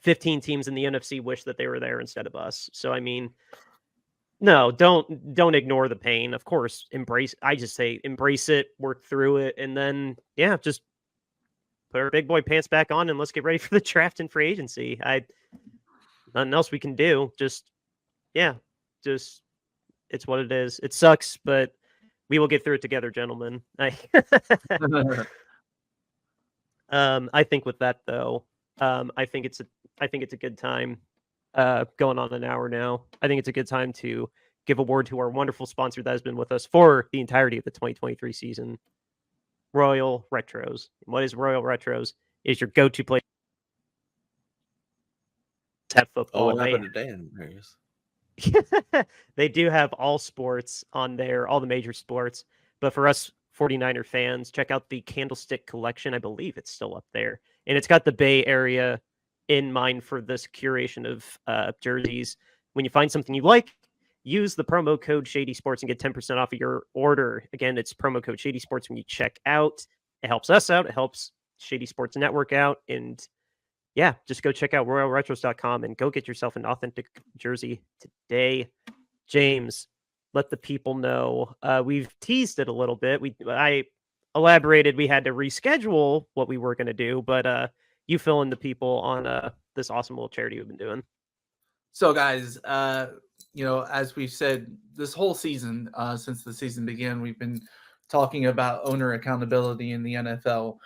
15 teams in the NFC wish that they were there instead of us. So I mean, no, don't ignore the pain. Of course, embrace it, work through it, and then just put our big boy pants back on and let's get ready for the draft and free agency. Nothing else we can do. It's what it is. It sucks, but we will get through it together, gentlemen. I think with that though, I think it's a good time. Going on an hour now. I think it's a good time to give a word to our wonderful sponsor that has been with us for the entirety of the 2023 season, Royal Retros. And what is Royal Retros? Is your go-to place to have football. What happened to Dan? They do have all sports on there, all the major sports. But for us 49er fans, check out the Candlestick Collection. I believe it's still up there. And it's got the Bay Area in mind for this curation of jerseys. When you find something you like, use the promo code Shady Sports and get 10% off of your order. Again, it's promo code Shady Sports when you check out. It helps us out. It helps Shady Sports Network out. And just go check out royalretros.com and go get yourself an authentic jersey today. James, let the people know. We've teased it a little bit. I elaborated. We had to reschedule what we were going to do, but you fill in the people on this awesome little charity we've been doing. So, guys, as we've said this whole season, since the season began, we've been talking about owner accountability in the NFL.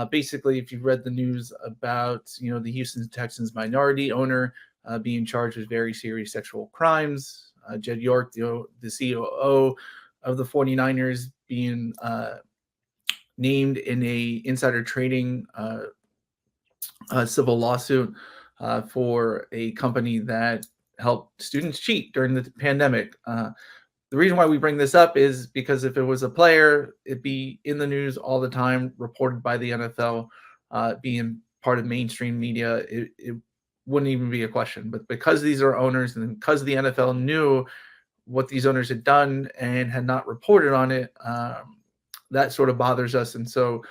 Basically, if you've read the news about, the Houston Texans minority owner being charged with very serious sexual crimes, Jed York, the COO of the 49ers, being named in a insider trading civil lawsuit for a company that helped students cheat during the pandemic. The reason why we bring this up is because if it was a player, it'd be in the news all the time, reported by the NFL, being part of mainstream media. It wouldn't even be a question. But because these are owners and because the NFL knew what these owners had done and had not reported on it, that sort of bothers us. And so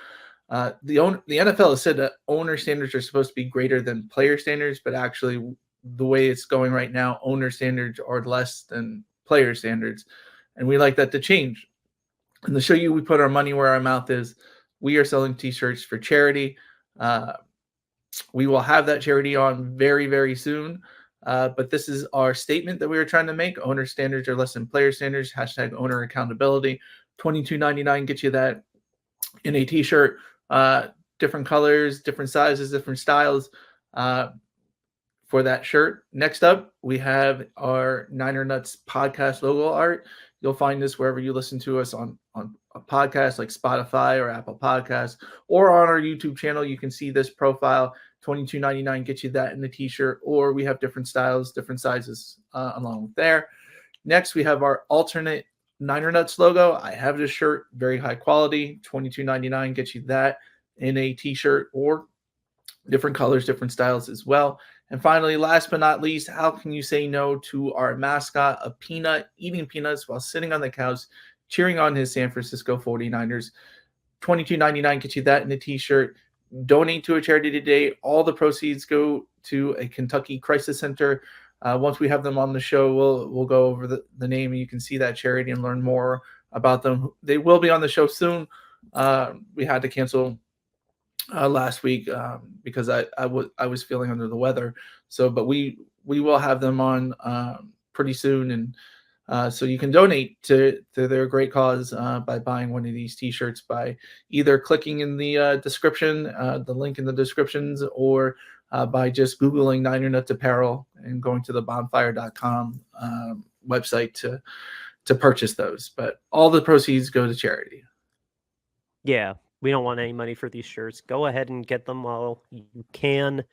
the NFL has said that owner standards are supposed to be greater than player standards, but actually the way it's going right now, owner standards are less than player standards. And we like that to change. And to show you we put our money where our mouth is, we are selling t-shirts for charity. We will have that charity on very, very soon. But this is our statement that we were trying to make. Owner standards are less than player standards. # owner accountability. $22.99 gets you that in a t-shirt. Different colors, different sizes, different styles for that shirt. Next up, we have our Niner Nuts podcast logo art. You'll find this wherever you listen to us on a podcast like Spotify or Apple Podcasts, or on our YouTube channel. You can see this profile. $22.99 gets you that in the t-shirt, or we have different styles, different sizes along with there. Next, we have our alternate Niner Nuts logo. I have this shirt, very high quality, $22.99 gets you that in a t-shirt, or different colors, different styles as well. And finally, last but not least, how can you say no to our mascot, a peanut, eating peanuts while sitting on the couch, cheering on his San Francisco 49ers. $22.99 gets you that in a t-shirt. Donate to a charity today. All the proceeds go to a Kentucky Crisis Center. Once we have them on the show, we'll go over the name, and you can see that charity and learn more about them. They will be on the show soon. We had to cancel last week because I was feeling under the weather. So, but we will have them on pretty soon, and so you can donate to their great cause by buying one of these t-shirts by either clicking in the description, the link in the descriptions, or by just Googling Niner Nuts Apparel and going to the bonfire.com website to purchase those. But all the proceeds go to charity. Yeah, we don't want any money for these shirts. Go ahead and get them while you can.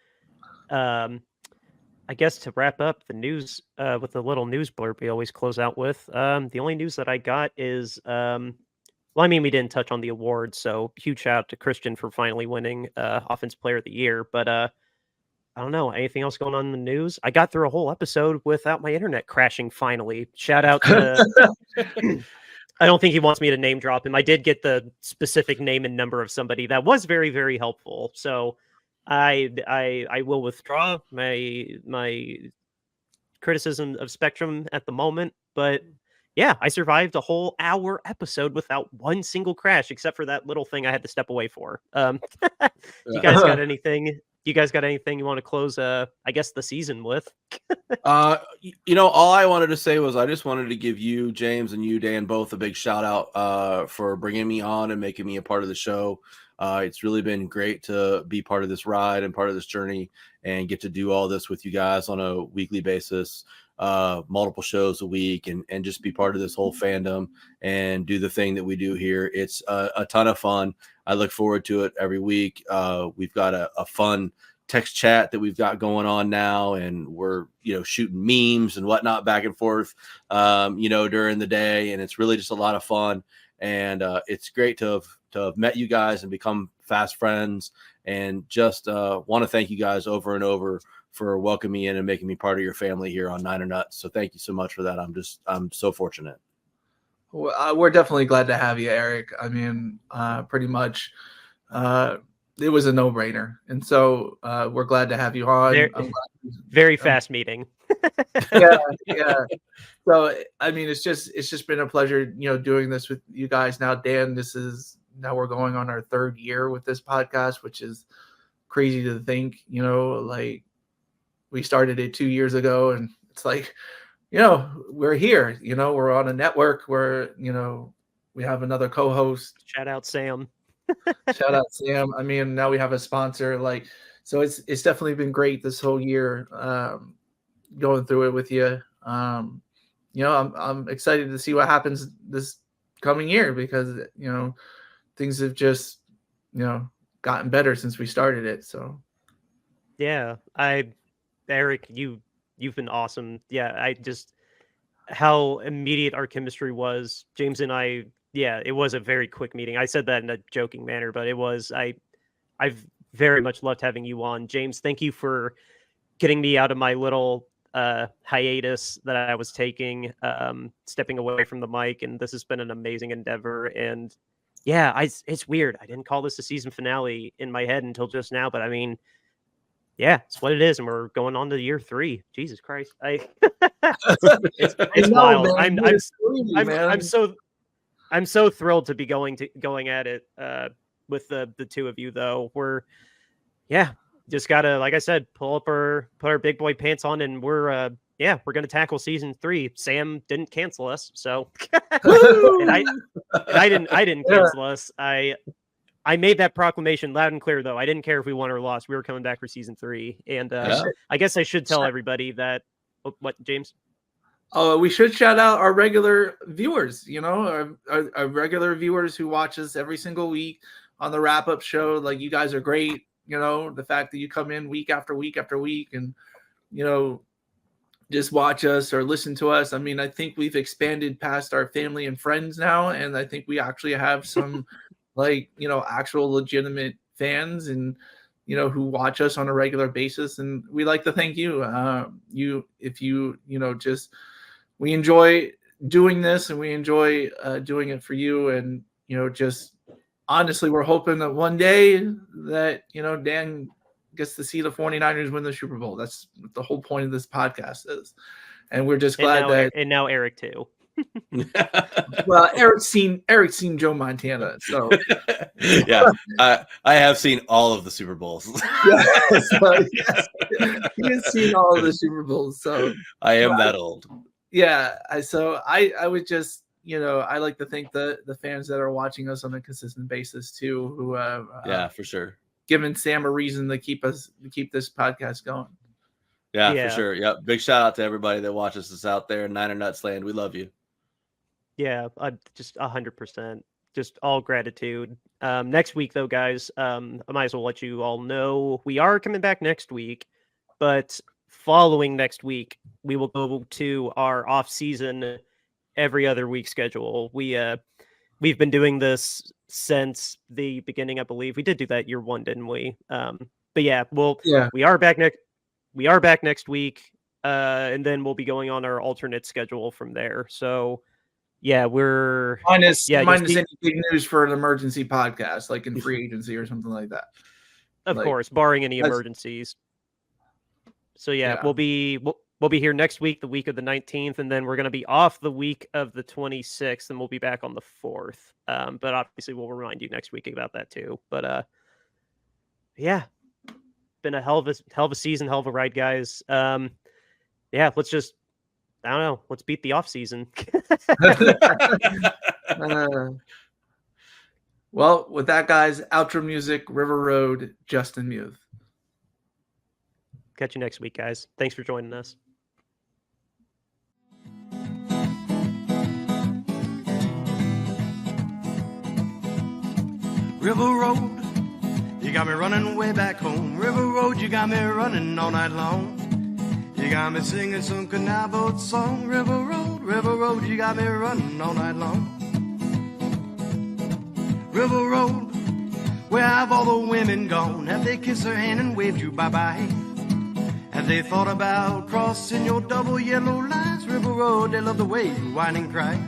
I guess to wrap up the news with a little news blurb we always close out with, the only news that I got is, well, I mean, we didn't touch on the awards, so huge shout out to Christian for finally winning Offensive Player of the Year. But I don't know, anything else going on in the news? I got through a whole episode without my internet crashing finally. Shout out to... I don't think he wants me to name drop him. I did get the specific name and number of somebody that was very, very helpful. So I will withdraw my criticism of Spectrum at the moment. But yeah, I survived a whole hour episode without one single crash, except for that little thing I had to step away for. You guys got anything? You guys got anything you want to close? I guess the season with. All I wanted to say was I just wanted to give you, James, and you, Dan, both a big shout out for bringing me on and making me a part of the show. It's really been great to be part of this ride and part of this journey and get to do all this with you guys on a weekly basis, multiple shows a week, and just be part of this whole fandom and do the thing that we do here. It's a ton of fun. I look forward to it every week. We've got a fun text chat that we've got going on now, and we're shooting memes and whatnot back and forth during the day, and it's really just a lot of fun. And it's great to have met you guys and become fast friends, and just want to thank you guys over and over for welcoming me in and making me part of your family here on Niner Nuts. So thank you so much for that. I'm so fortunate. Well, we're definitely glad to have you, Eric. I mean, pretty much it was a no-brainer, and so we're glad to have you on. Very fast meeting. yeah. So I mean, it's just been a pleasure, doing this with you guys. Now, Dan, now we're going on our third year with this podcast, which is crazy to think. Like we started it 2 years ago, and it's like, we're here. We're on a network where we have another co-host. Shout out Sam. Shout out Sam. I mean, now we have a sponsor. So it's definitely been great this whole year, going through it with you. I'm excited to see what happens this coming year, because things have just gotten better since we started it. So yeah, Eric, you've been awesome. Yeah, how immediate our chemistry was. James and I, yeah, it was a very quick meeting. I said that in a joking manner, but it was. I've very much loved having you on. James, thank you for getting me out of my little hiatus that I was taking, stepping away from the mic, and this has been an amazing endeavor. And yeah, it's weird. I didn't call this a season finale in my head until just now, but I mean, yeah, it's what it is, and we're going on to year 3. Jesus Christ, it's wild. I'm so thrilled to be going at it with the two of you, though. We're just gotta, like I said, put our big boy pants on, and we're gonna tackle season 3. Sam didn't cancel us, so and I didn't cancel us. I made that proclamation loud and clear, though. I didn't care if we won or lost. We were coming back for season 3. And I guess I should tell everybody that. What, James? Oh, we should shout out our regular viewers, our regular viewers who watch us every single week on the wrap-up show. Like, you guys are great. The fact that you come in week after week after week, and, just watch us or listen to us. I mean, I think we've expanded past our family and friends now, and I think we actually have some actual legitimate fans and who watch us on a regular basis, and we like to thank you. We enjoy doing this, and we enjoy doing it for you, and just honestly, we're hoping that one day that Dan gets to see the 49ers win the Super Bowl. That's what the whole point of this podcast is, and we're just glad and now Eric too. Well, Eric's seen Joe Montana, so yeah, I have seen all of the Super Bowls. Yes, he has seen all of the Super Bowls, so I am that old. Yeah, I would just I like to thank the fans that are watching us on a consistent basis too, who for sure, given Sam a reason to keep this podcast going. Yeah, for sure. Yep. Big shout out to everybody that watches us out there in Niner Nuts land. We love you. Yeah, just 100%. Just all gratitude. Next week, though, guys, I might as well let you all know we are coming back next week, but following next week, we will go to our off-season every other week schedule. We've been doing this since the beginning, I believe. We did do that year one, didn't we? But yeah, we are back next week, and then we'll be going on our alternate schedule from there. So. Yeah, we're minus any big news for an emergency podcast, like in free agency or something like that. Of course, barring any emergencies. So we'll be here next week, the week of the 19th, and then we're going to be off the week of the 26th, and we'll be back on the 4th. But obviously, we'll remind you next week about that too. But been a hell of a season, hell of a ride, guys. Let's just. I don't know. Let's beat the off season. Well, with that, guys, outro music, River Road, Justin Muth. Catch you next week, guys. Thanks for joining us. River Road, you got me running way back home. River Road, you got me running all night long. You got me singing some canal boat song. River Road, you got me running all night long. River Road, where have all the women gone? Have they kissed her hand and waved you bye-bye? Have they thought about crossing your double yellow lines? River Road, they love the way you whine and cry.